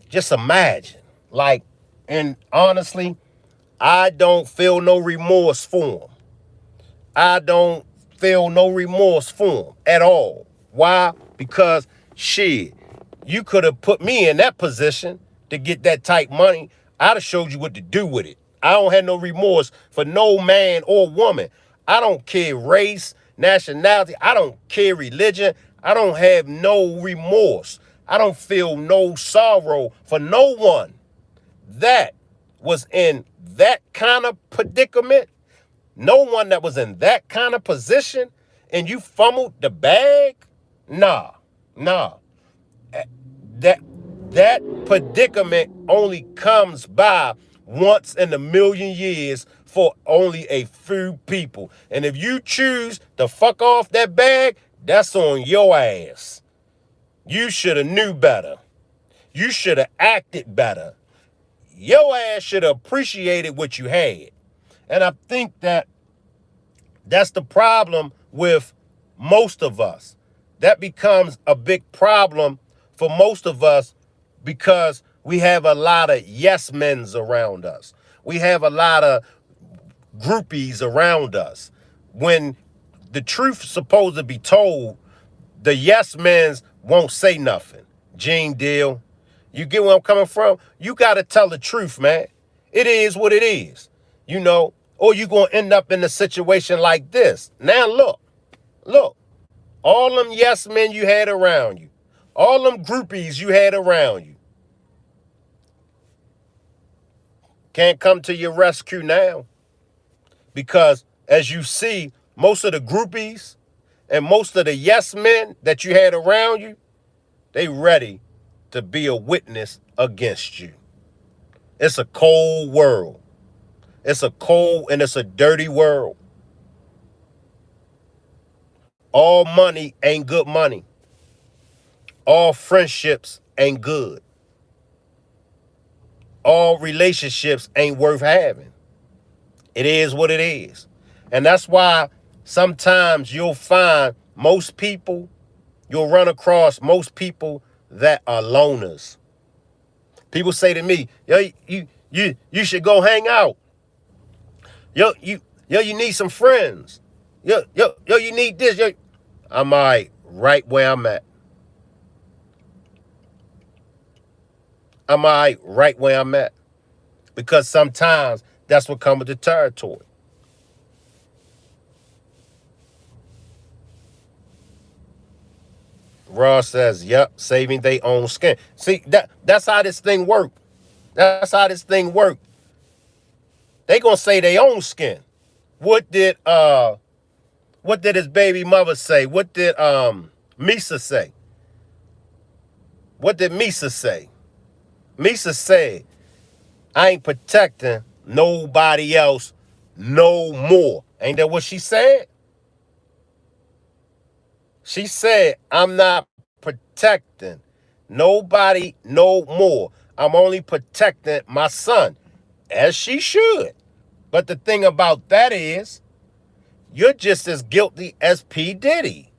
Just imagine. Like, and honestly, I don't feel no remorse for him. I don't feel no remorse for him at all. Why? Because, shit, you could have put me in that position to get that type money. I'd have showed you what to do with it. I don't have no remorse for no man or woman. I don't care race, nationality. I don't care religion. I don't have no remorse. I don't feel no sorrow for no one that was in that kind of predicament No one that was in that kind of position and you fumbled the bag? Nah. That that predicament only comes by once in a million years for only a few people. And if you choose to fuck off that bag, that's on your ass. You should have knew better. You should have acted better. Your ass should have appreciated what you had. And I think that's the problem with most of us. That becomes a big problem for most of us because we have a lot of yes men's around us. We have a lot of groupies around us. When the truth's supposed to be told, the yes men's won't say nothing. Gene Deal. You get where I'm coming from? You got to tell the truth, man. It is what it is. You know, or you're going to end up in a situation like this. Now, look, all them yes men you had around you, all them groupies you had around you, can't come to your rescue now. Because as you see, most of the groupies and most of the yes men that you had around you, they ready to be a witness against you. It's a cold world. It's a cold and it's a dirty world. All money ain't good money. All friendships ain't good. All relationships ain't worth having. It is what it is. And that's why sometimes you'll find you'll run across most people that are loners. People say to me, yo, you should go hang out. You need some friends. Yo, you need this. Yo. I'm all right where I'm at. I'm all right where I'm at. Because sometimes that's what comes with the territory. Ross says, yep, saving their own skin. See, that's how this thing work. That's how this thing work. They gonna say their own skin. What did his baby mother say? What did Misa say? What did Misa say? Misa said, I ain't protecting nobody else no more. Ain't that what she said? She said, I'm not protecting nobody no more. I'm only protecting my son, as she should. But the thing about that is, you're just as guilty as P. Diddy.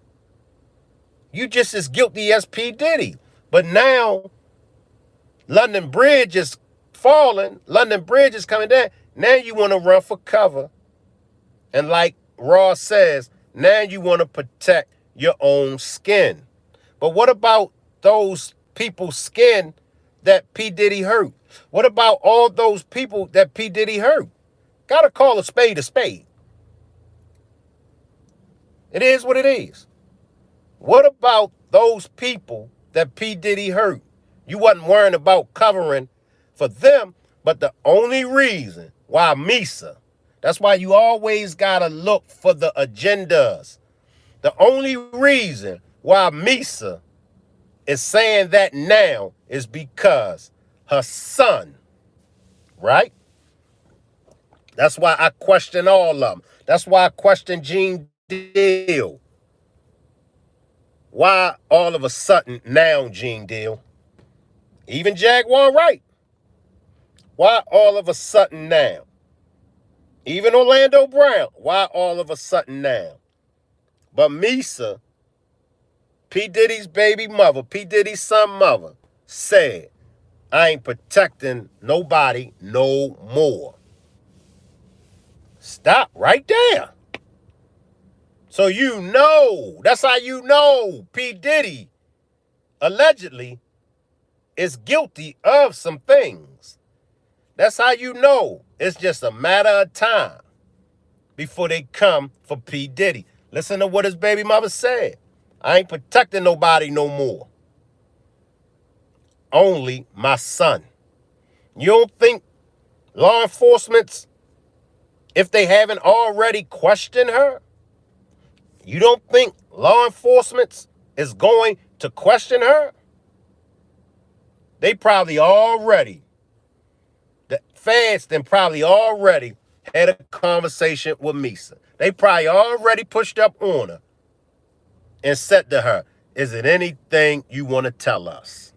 You just as guilty as P. Diddy. But now, London Bridge is falling. London Bridge is coming down. Now you want to run for cover. And like Ross says, now you want to protect your own skin. But what about those people's skin that P. Diddy hurt? What about all those people that P. Diddy hurt? Gotta call a spade a spade. It is what it is. What about those people that P. Diddy hurt? You wasn't worrying about covering for them, but the only reason why Misa, that's why you always gotta look for the agendas. The only reason why Misa is saying that now is because her son, right? That's why I question all of them. That's why I question Gene Deal. Why all of a sudden now, Gene Deal? Even Jaguar Wright. Why all of a sudden now? Even Orlando Brown. Why all of a sudden now? But Misa, P. Diddy's baby mother, P. Diddy's son mother, said, I ain't protecting nobody no more. Stop right there. So you know, that's how you know P. Diddy allegedly is guilty of some things. That's how you know it's just a matter of time before they come for P. Diddy. Listen to what his baby mother said. I ain't protecting nobody no more. Only my son. You don't think law enforcement's if they haven't already questioned her? You don't think law enforcement is going to question her? They probably already, the feds then probably already had a conversation with Misa. They probably already pushed up on her and said to her, is it anything you want to tell us?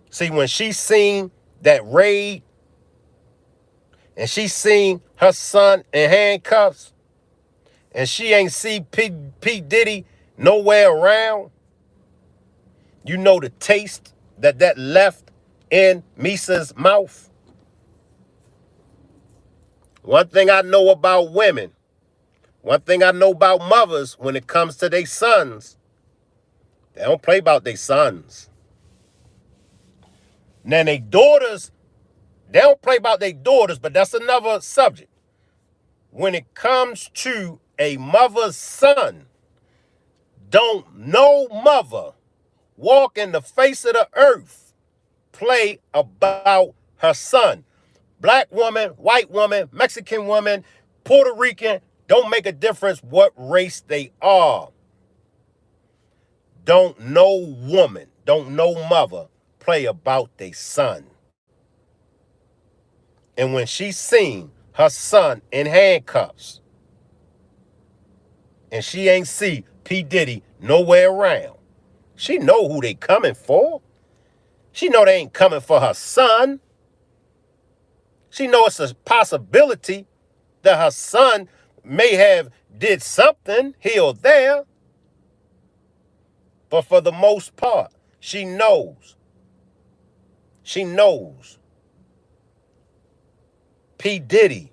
See, when she seen that raid and she seen her son in handcuffs and she ain't see P. Diddy nowhere around, you know the taste that left in Misa's mouth. One thing I know about women, one thing I know about mothers when it comes to their sons, they don't play about their sons. Now, their daughters, they don't play about their daughters, but that's another subject. When it comes to a mother's son, don't no mother walk in the face of the earth play about her son. Black woman, white woman, Mexican woman, Puerto Rican, don't make a difference what race they are. Don't no woman, don't no mother play about their son. And when she seen her son in handcuffs and she ain't see P. Diddy nowhere around, she know who they coming for. She know they ain't coming for her son. She know it's a possibility that her son may have did something here or there. But for the most part, she knows. She knows P. Diddy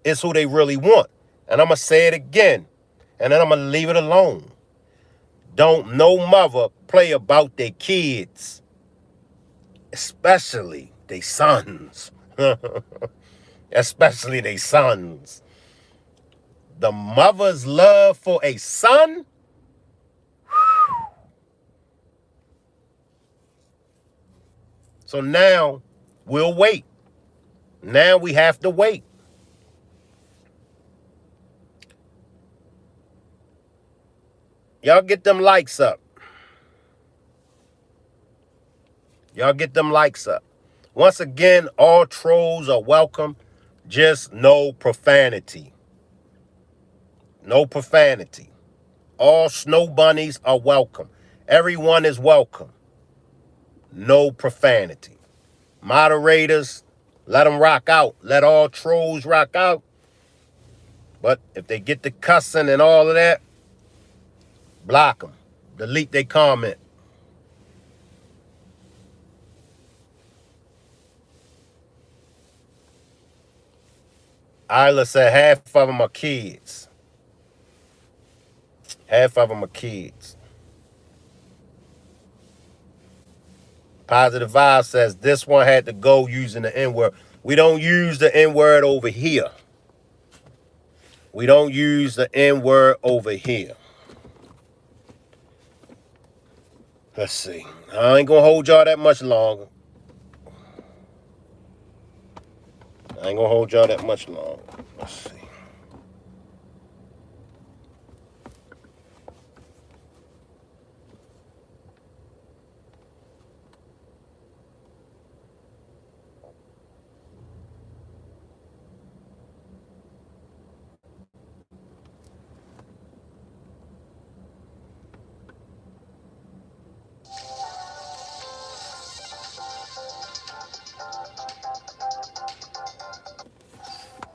is who they really want. And I'm going to say it again. And then I'm going to leave it alone. Don't no mother play about their kids. Especially their sons. Especially their sons. The mother's love for a son. So now we'll wait. Now we have to wait. Y'all get them likes up. Y'all get them likes up. Once again, all trolls are welcome. Just no profanity. No profanity. All snow bunnies are welcome. Everyone is welcome. No profanity. Moderators, let them rock out. Let all trolls rock out. But if they get the cussing and all of that, block them. Delete their comment. Isla said half of them are kids. Half of them are kids. Positive Vibe says this one had to go using the N-word. We don't use the N-word over here. We don't use the N-word over here. Let's see. I ain't gonna hold y'all that much longer. I ain't gonna hold y'all that much longer. Let's see.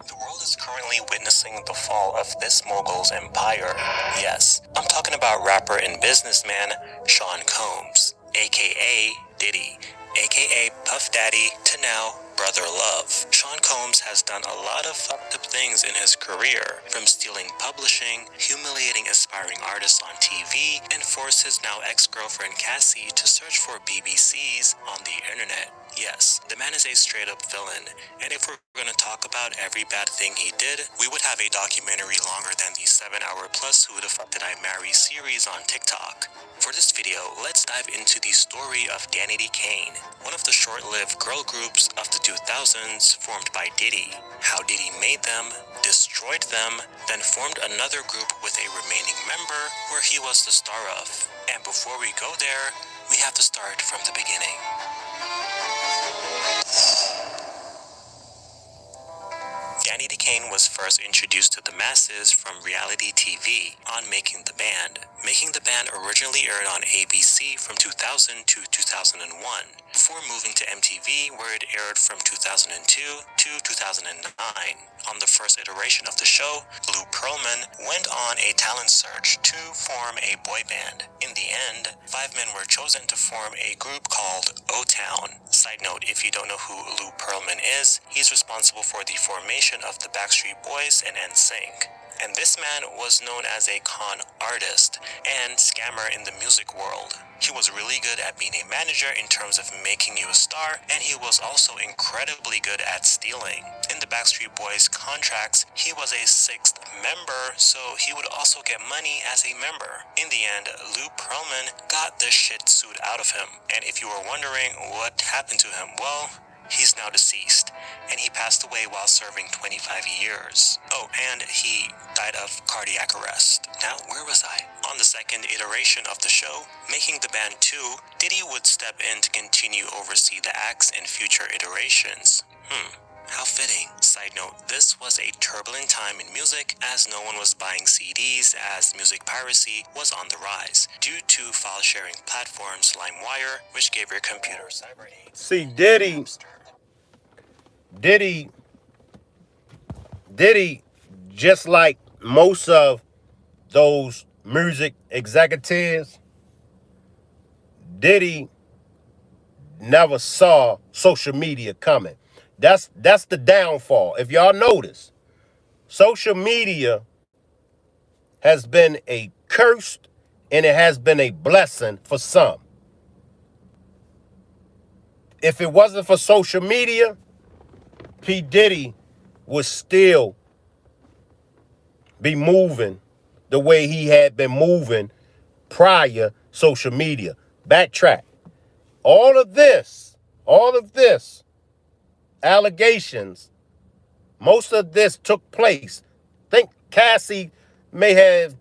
The world is currently witnessing the fall of this mogul's empire. Yes, I'm talking about rapper and businessman Sean Combs, aka Diddy, aka Puff Daddy, to now brother love. Sean Combs has done a lot of fucked up things in his career, from stealing publishing, humiliating aspiring artists on TV, and forced his now ex-girlfriend Cassie to search for BBCs on the internet. Yes, the man is a straight-up villain, and if we're gonna talk about every bad thing he did, we would have a documentary longer than the 7-hour plus Who the Fuck Did I Marry series on TikTok. For this video, let's dive into the story of Danity Kane, one of the short-lived girl groups of the 2000s formed by Diddy, how Diddy made them, destroyed them, then formed another group with a remaining member where he was the star of. And before we go there, we have to start from the beginning. Danity Kane was first introduced to the masses from reality TV on Making the Band. Making the Band originally aired on ABC from 2000 to 2001, before moving to MTV where it aired from 2002 to 2009. On the first iteration of the show, Lou Pearlman went on a talent search to form a boy band. In the end, 5 men were chosen to form a group called O-Town. Side note, if you don't know who Lou Pearlman is, he's responsible for the formation of the Backstreet Boys and NSYNC. And this man was known as a con artist and scammer in the music world. He was really good at being a manager in terms of making you a star, and he was also incredibly good at stealing. In the Backstreet Boys contracts, he was a 6th member, so he would also get money as a member. In the end, Lou Pearlman got the shit suit out of him. And if you were wondering what happened to him, well, he's now deceased, and he passed away while serving 25 years. Oh, and he died of cardiac arrest. Now, where was I? On the second iteration of the show, Making the Band 2, Diddy would step in to continue oversee the acts in future iterations. How fitting. Side note, this was a turbulent time in music as no one was buying CDs as music piracy was on the rise due to file-sharing platforms LimeWire, which gave your computer cyber aids. See, Diddy, just like most of those music executives, Diddy never saw social media coming. That's the downfall. If y'all notice, social media has been a curse and it has been a blessing for some. If it wasn't for social media, P. Diddy would still be moving the way he had been moving prior social media. Backtrack. All of this allegations, most of this took place. I think Cassie may have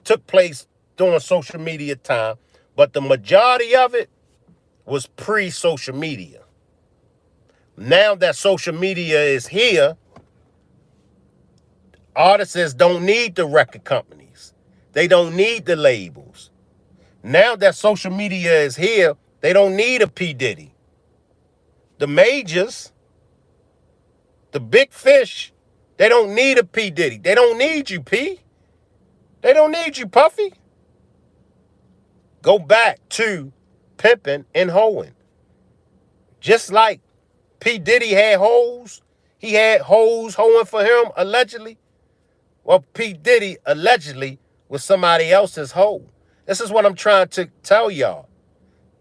took place during social media time, but the majority of it was pre-social media. Now that social media is here, artists don't need the record companies. They don't need the labels. Now that social media is here, they don't need a P. Diddy. The majors, the big fish, they don't need a P. Diddy. They don't need you, P. They don't need you, Puffy. Go back to Pimping and Hoeing. Just like P. Diddy had hoes, he had hoes hoeing for him, allegedly. Well, P. Diddy allegedly was somebody else's hoe. This is what I'm trying to tell y'all.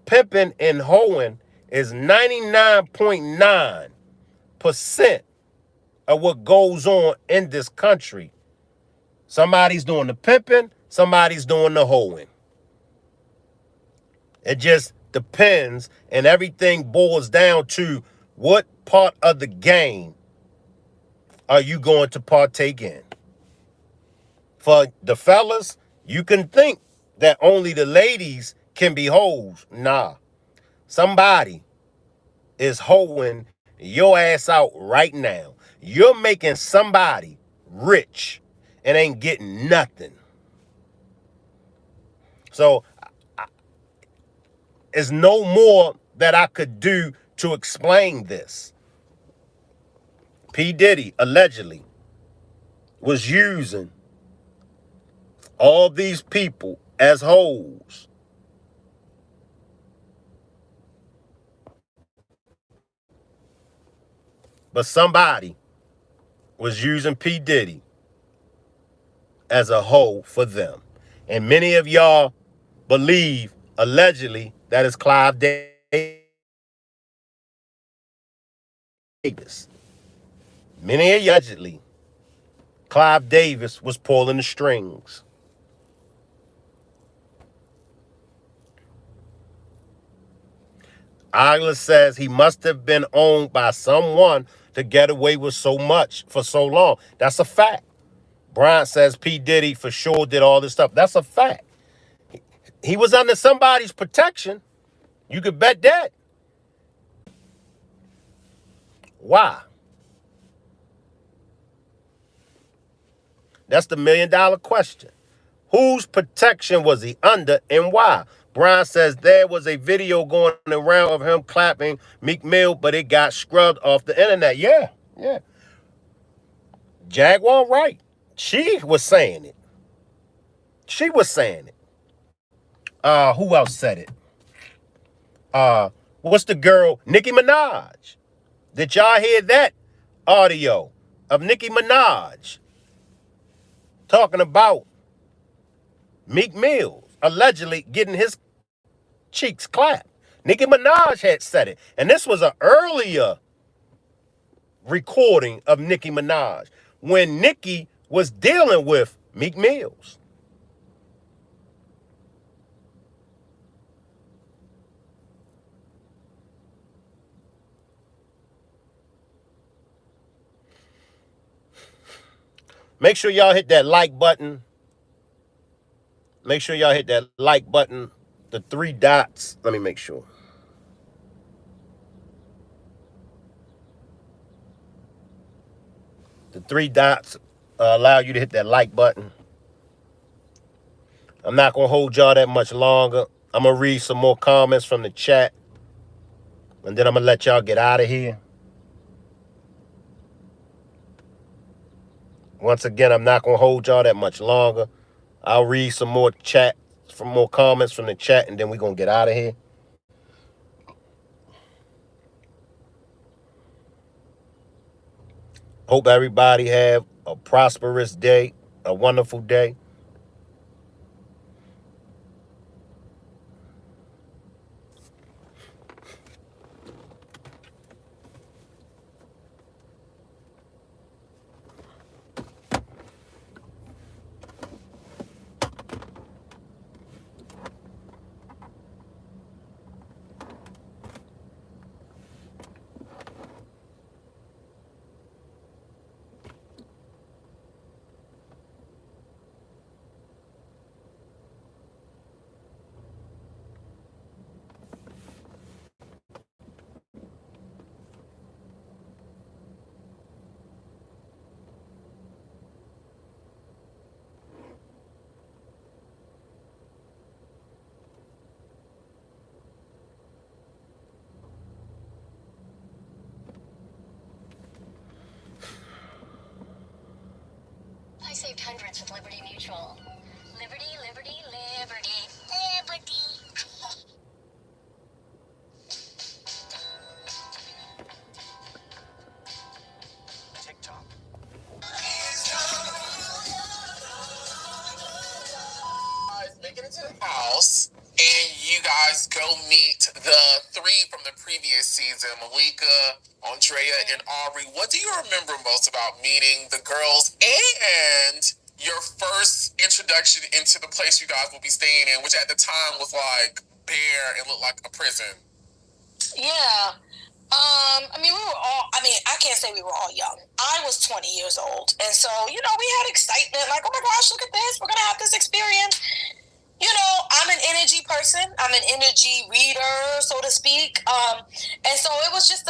Pimping and hoeing is 99.9% of what goes on in this country. Somebody's doing the pimping, somebody's doing the hoeing. It just depends, and everything boils down to what part of the game are you going to partake in. For the fellas, you can think that only the ladies can be hoes. Nah. Somebody is hoeing your ass out right now. You're making somebody rich and ain't getting nothing. So, there's no more that I could do to explain this. P. Diddy allegedly was using all these people as hoes. but somebody was using P. Diddy as a hoe for them. And many of y'all believe, allegedly, that it's Clive Davis. Many of you allegedly, Clive Davis was pulling the strings. Agla says he must have been owned by someone to get away with so much for so long. That's a fact. Bryant says P. Diddy for sure did all this stuff. That's a fact. He was under somebody's protection. You could bet that. Why? That's the $1 million question. Whose protection was he under and why? Brian says there was a video going around of him clapping Meek Mill, but it got scrubbed off the internet. Yeah. Jaguar, right. She was saying it. Who else said it? What's the girl? Nicki Minaj. Did y'all hear that audio of Nicki Minaj talking about Meek Mill allegedly getting his cheeks clapped? Nicki Minaj had said it. And this was an earlier recording of Nicki Minaj when Nicki was dealing with Meek Mills. Make sure y'all hit that like button. Make sure y'all hit that like button. The 3 dots. Let me make sure. The 3 dots allow you to hit that like button. I'm not going to hold y'all that much longer. I'm going to read some more comments from the chat. And then I'm going to let y'all get out of here. Once again, I'm not going to hold y'all that much longer. I'll read some more comments from the chat, and then we're going to get out of here. Hope everybody have a prosperous day, a wonderful day. I saved hundreds with Liberty Mutual. Liberty, liberty, liberty, liberty. TikTok. Make it into the house, and you guys go meet the 3 from the previous season, Malika, Andrea, and Aubrey. What do you remember most about meeting the girls and your first introduction into the place you guys will be staying in, which at the time was like bare and looked like a prison? Yeah. I can't say we were all young. I was 20 years old. And so, we had excitement, like, oh my gosh, look at this. We're going to have this experience. I'm an energy person. I'm an energy reader, so to speak. And so it was just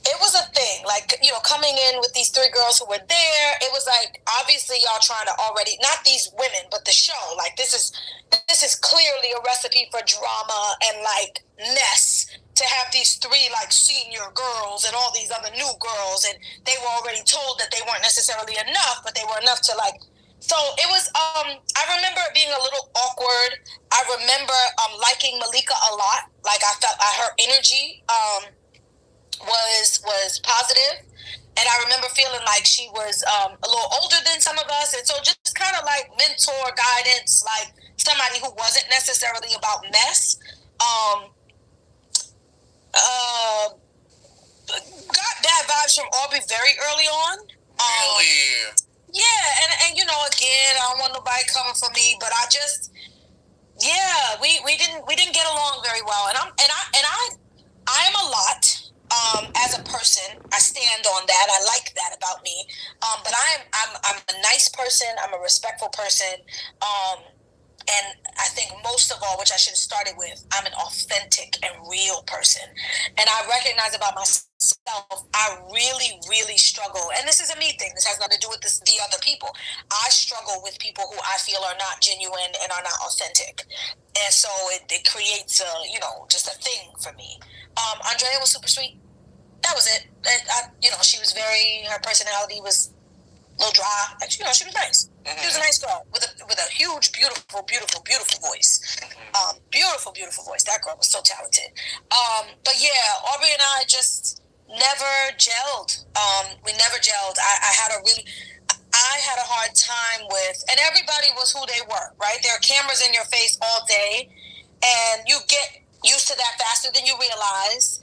it was a thing, like, coming in with these 3 girls who were there. It was like, obviously y'all trying to already, not these women, but the show, like, this is clearly a recipe for drama and like mess, to have these 3 like senior girls and all these other new girls, and they were already told that they weren't necessarily enough, but they were enough to like. So it was. I remember it being a little awkward. I remember liking Malika a lot. Like, I felt her energy. was positive. And I remember feeling like she was a little older than some of us. And so just kind of like mentor guidance, like somebody who wasn't necessarily about mess. Got bad vibes from Aubrey very early on. Really? Yeah, and you know, again, I don't want nobody coming for me, but I just, yeah, we didn't get along very well, and I am a lot. As a person, I stand on that. I like that about me. But I'm a nice person. I'm a respectful person. And I think most of all, which I should have started with, I'm an authentic and real person. And I recognize about myself, I really, really struggle. And this is a me thing. This has nothing to do with the other people. I struggle with people who I feel are not genuine and are not authentic. And so it creates just a thing for me. Andrea was super sweet. That was it. She was her personality was a little dry. She was nice. She was a nice girl with a huge, beautiful, beautiful, beautiful voice. Beautiful, beautiful voice. That girl was so talented. But yeah, Aubrey and I just never gelled. We never gelled. I had a hard time with, and everybody was who they were, right? There are cameras in your face all day, and you get used to that faster than you realize.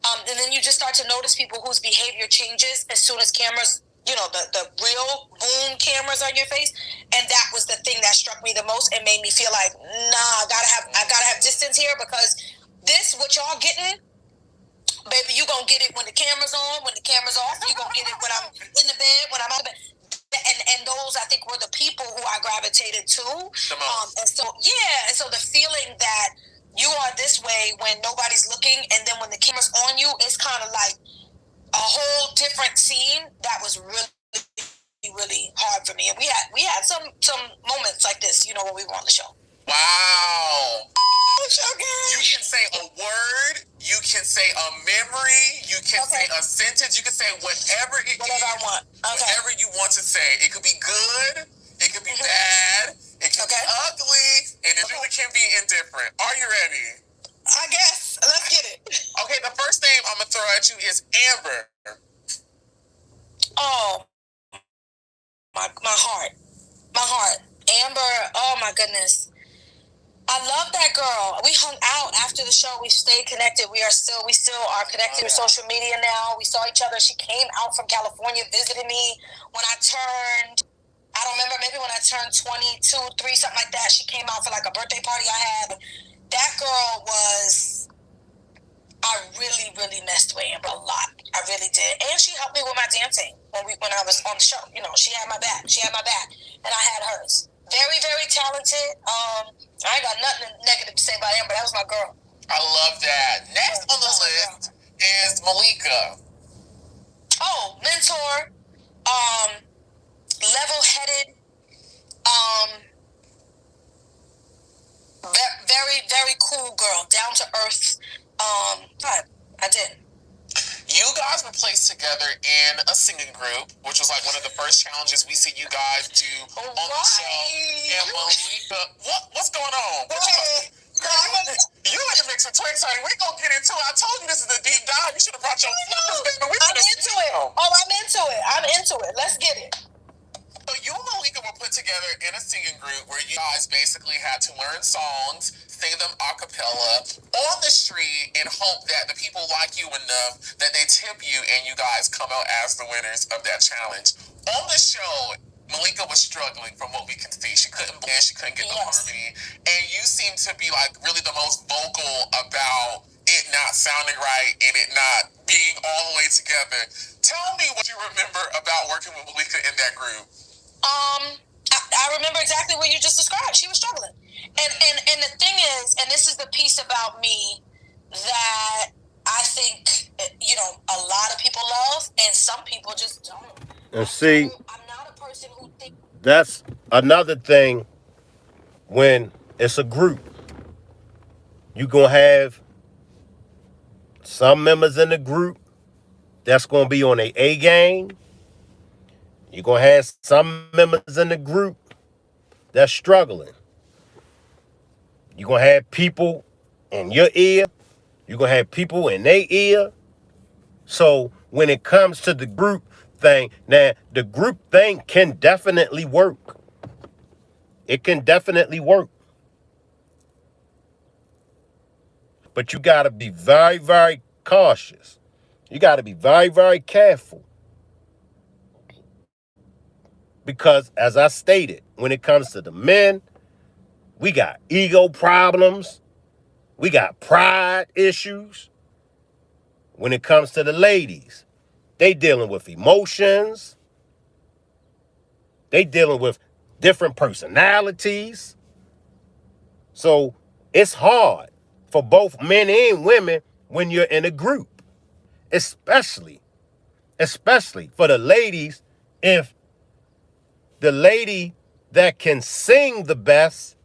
And then you just start to notice people whose behavior changes as soon as cameras, the real boom cameras on your face. And that was the thing that struck me the most and made me feel like, nah, I gotta have distance here, because this, what y'all getting, baby, you gonna get it when the camera's on, when the camera's off. You gonna get it when I'm in the bed, when I'm out of bed. And those, I think, were the people who I gravitated to. And so the feeling that you are this way when nobody's looking, and then when the camera's on you, it's kind of like a whole different scene. That was really, really hard for me. And we had some moments like this, when we were on the show. Wow. You can say a word, you can say a memory, you can say a sentence, you can say whatever I want. Whatever you want to say. It could be good, it could be bad, it could be ugly, and it really can be indifferent. Are you ready? I guess. Let's get it. Okay, the first name I'm going to throw at you is Amber. Oh, my heart. My heart. Amber, oh my goodness. I love that girl. We hung out after the show. We stayed connected. We still are connected with social media now. We saw each other. She came out from California, visited me when I turned, I don't remember, maybe when I turned 22, 3, something like that. She came out for like a birthday party I had. That girl was, I really, really messed with Amber a lot. I really did. And she helped me with my dancing when I was on the show. She had my back. And I had hers. Very, very talented. I ain't got nothing negative to say about Amber. That was my girl. I love that. Next on the list is Malika. Oh, mentor. Level-headed. Very, very cool girl. Down to earth. I did. You guys were placed together in a singing group, which was like one of the first challenges we see you guys do on the show. And Malika, what's going on? You in the mix with Twix, honey. We gonna get into it. I told you this is a deep dive. You should have brought your flippers, baby. I'm into it. I'm into it. Let's get it. So you and Malika were put together in a singing group where you guys basically had to learn songs, sing them a cappella on the street, and hope that the people like you enough that they tip you and you guys come out as the winners of that challenge. On the show, Malika was struggling from what we can see. She couldn't blend, she couldn't get the harmony. And you seem to be like really the most vocal about it not sounding right and it not being all the way together. Tell me what you remember about working with Malika in that group. I remember exactly what you just described. She was struggling. And the thing is, and this is the piece about me that I think, a lot of people love and some people just don't. And see, I'm not a person who thinks. That's another thing when it's a group. You're going to have some members in the group that's going to be on their A game. You're going to have some members in the group that's struggling. You're going to have people in your ear. You're going to have people in their ear. So when it comes to the group thing, now the group thing can definitely work. It can definitely work. But you got to be very, very cautious. You got to be very, very careful. Because as I stated, when it comes to the men, we got ego problems. We got pride issues. When it comes to the ladies, they dealing with emotions. They dealing with different personalities. So it's hard for both men and women when you're in a group. Especially for the ladies, if the lady that can sing the best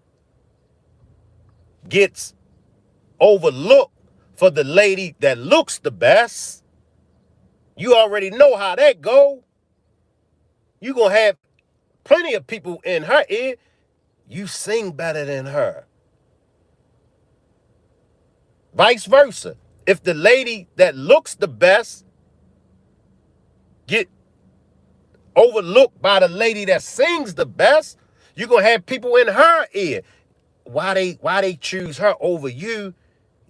gets overlooked for the lady that looks the best, you already know how that go. You gonna have plenty of people in her ear. You sing better than her. Vice versa. If the lady that looks the best get overlooked by the lady that sings the best, you're gonna have people in her ear. Why they choose her over you?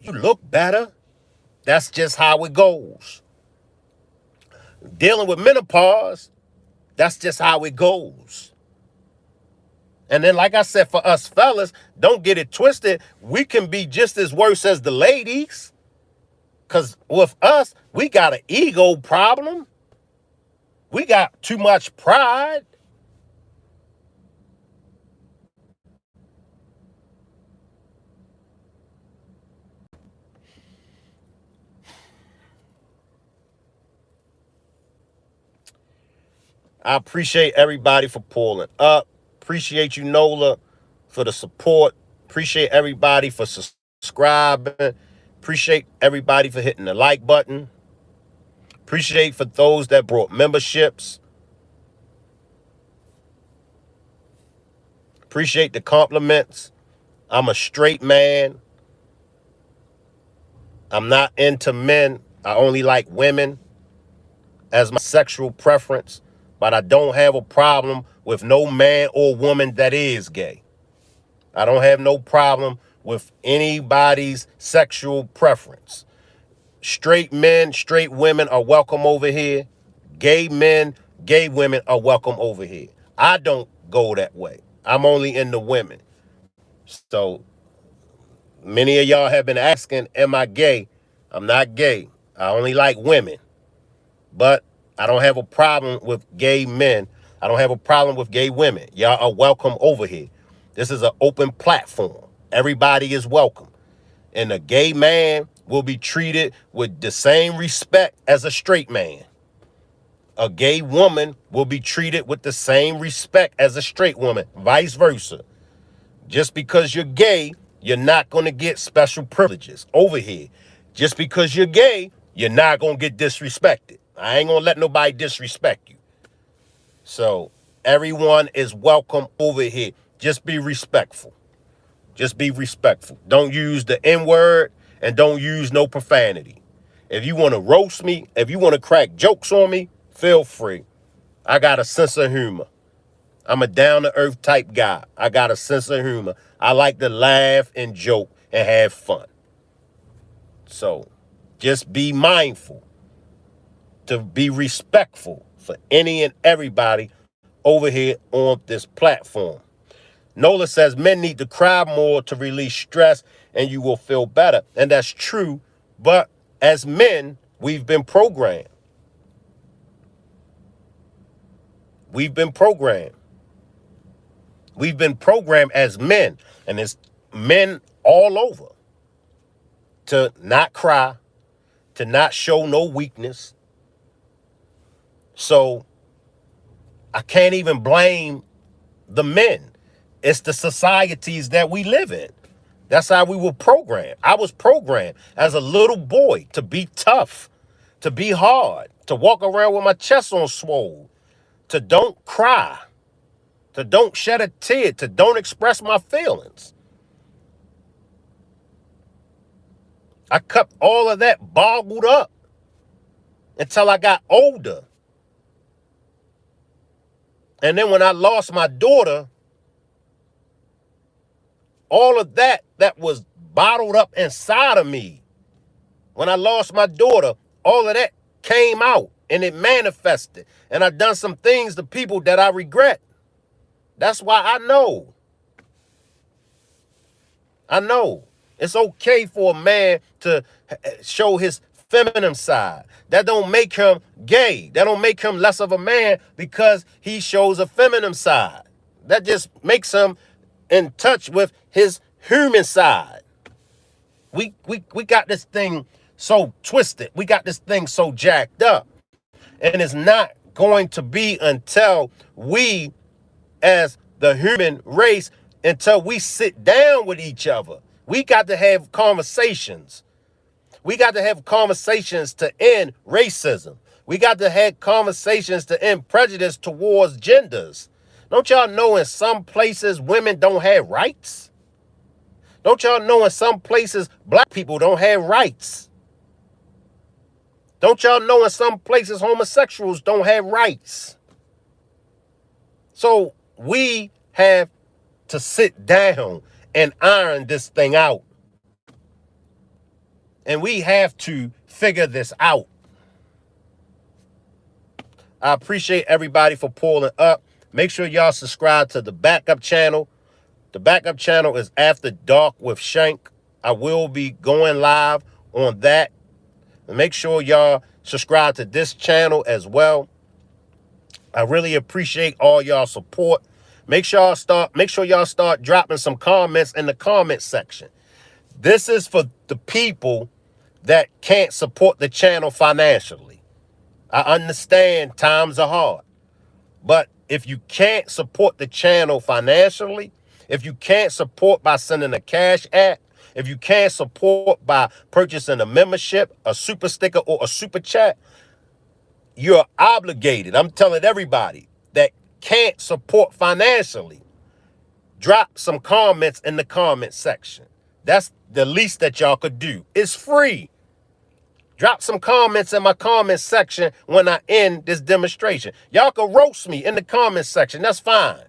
You look better. That's just how it goes. Dealing with menopause, that's just how it goes. And then, like I said, for us fellas, don't get it twisted. We can be just as worse as the ladies. Because with us, we got an ego problem. We got too much pride. I appreciate everybody for pulling up. Appreciate you, Nola, for the support. Appreciate everybody for subscribing. Appreciate everybody for hitting the like button. Appreciate for those that brought memberships. Appreciate the compliments. I'm a straight man. I'm not into men. I only like women as my sexual preference. But I don't have a problem with no man or woman that is gay. I don't have no problem with anybody's sexual preference. Straight men, straight women are welcome over here. Gay men, gay women are welcome over here. I don't go that way. I'm only into women. So many of y'all have been asking, am I gay? I'm not gay. I only like women. But I don't have a problem with gay men. I don't have a problem with gay women. Y'all are welcome over here. This is an open platform. Everybody is welcome. And a gay man will be treated with the same respect as a straight man. A gay woman will be treated with the same respect as a straight woman, vice versa. Just because you're gay, you're not going to get special privileges over here. Just because you're gay, you're not going to get disrespected. I ain't going to let nobody disrespect you. So everyone is welcome over here. Just be respectful. Just be respectful. Don't use the N-word and don't use no profanity. If you want to roast me, if you want to crack jokes on me, feel free. I got a sense of humor. I'm a down-to-earth type guy. I got a sense of humor. I like to laugh and joke and have fun. So just be mindful to be respectful for any and everybody over here on this platform. Nola says men need to cry more to release stress and you will feel better. And that's true. But as men, we've been programmed. We've been programmed. We've been programmed as men. And it's men all over to not cry, to not show no weakness. So I can't even blame the men. It's the societies that we live in. That's how we were programmed. I was programmed as a little boy to be tough, to be hard, to walk around with my chest on swole, to don't cry, to don't shed a tear, to don't express my feelings. I kept all of that boggled up. until I got older. And then when I lost my daughter, all of that was bottled up inside of me. When I lost my daughter, all of that came out and it manifested. And I've done some things to people that I regret. That's why I know. I know. It's okay for a man to show his feminine side. That don't make him gay. That don't make him less of a man because he shows a feminine side. That just makes him in touch with his human side. We got this thing so twisted. We got this thing so jacked up. And it's not going to be until we, as the human race, until we sit down with each other. We got to have conversations. We got to have conversations to end racism. We got to have conversations to end prejudice towards genders. Don't y'all know in some places women don't have rights? Don't y'all know in some places black people don't have rights? Don't y'all know in some places homosexuals don't have rights? So we have to sit down and iron this thing out. And we have to figure this out. I appreciate everybody for pulling up. Make sure y'all subscribe to the backup channel. The backup channel is After Dark with Shank. I will be going live on that. And make sure y'all subscribe to this channel as well. I really appreciate all y'all support. Make sure y'all start dropping some comments in the comment section. This is for the people that can't support the channel financially. I understand times are hard. But if you can't support the channel financially, if you can't support by sending a cash app, if you can't support by purchasing a membership, a super sticker, or a super chat, you're obligated. I'm telling everybody that can't support financially, drop some comments in the comment section. That's the least that y'all could do. It's free. Drop some comments in my comment section when I end this demonstration. Y'all can roast me in the comment section. That's fine.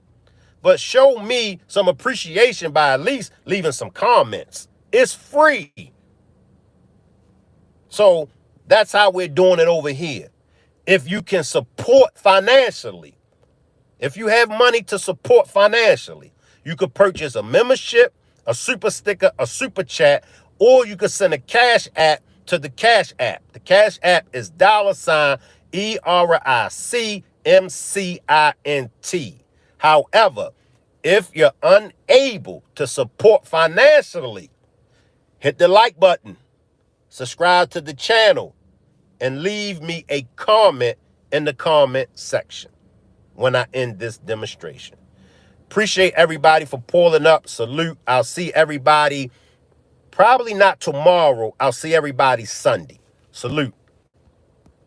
But show me some appreciation by at least leaving some comments. It's free. So that's how we're doing it over here. If you can support financially, if you have money to support financially, you could purchase a membership, a super sticker, a super chat, or you could send a cash app to the cash app. The cash app is $ERICMCINT. However, if you're unable to support financially, hit the like button, subscribe to the channel, and leave me a comment in the comment section when I end this demonstration. Appreciate everybody for pulling up. Salute. I'll see everybody probably not tomorrow. I'll see everybody Sunday. Salute.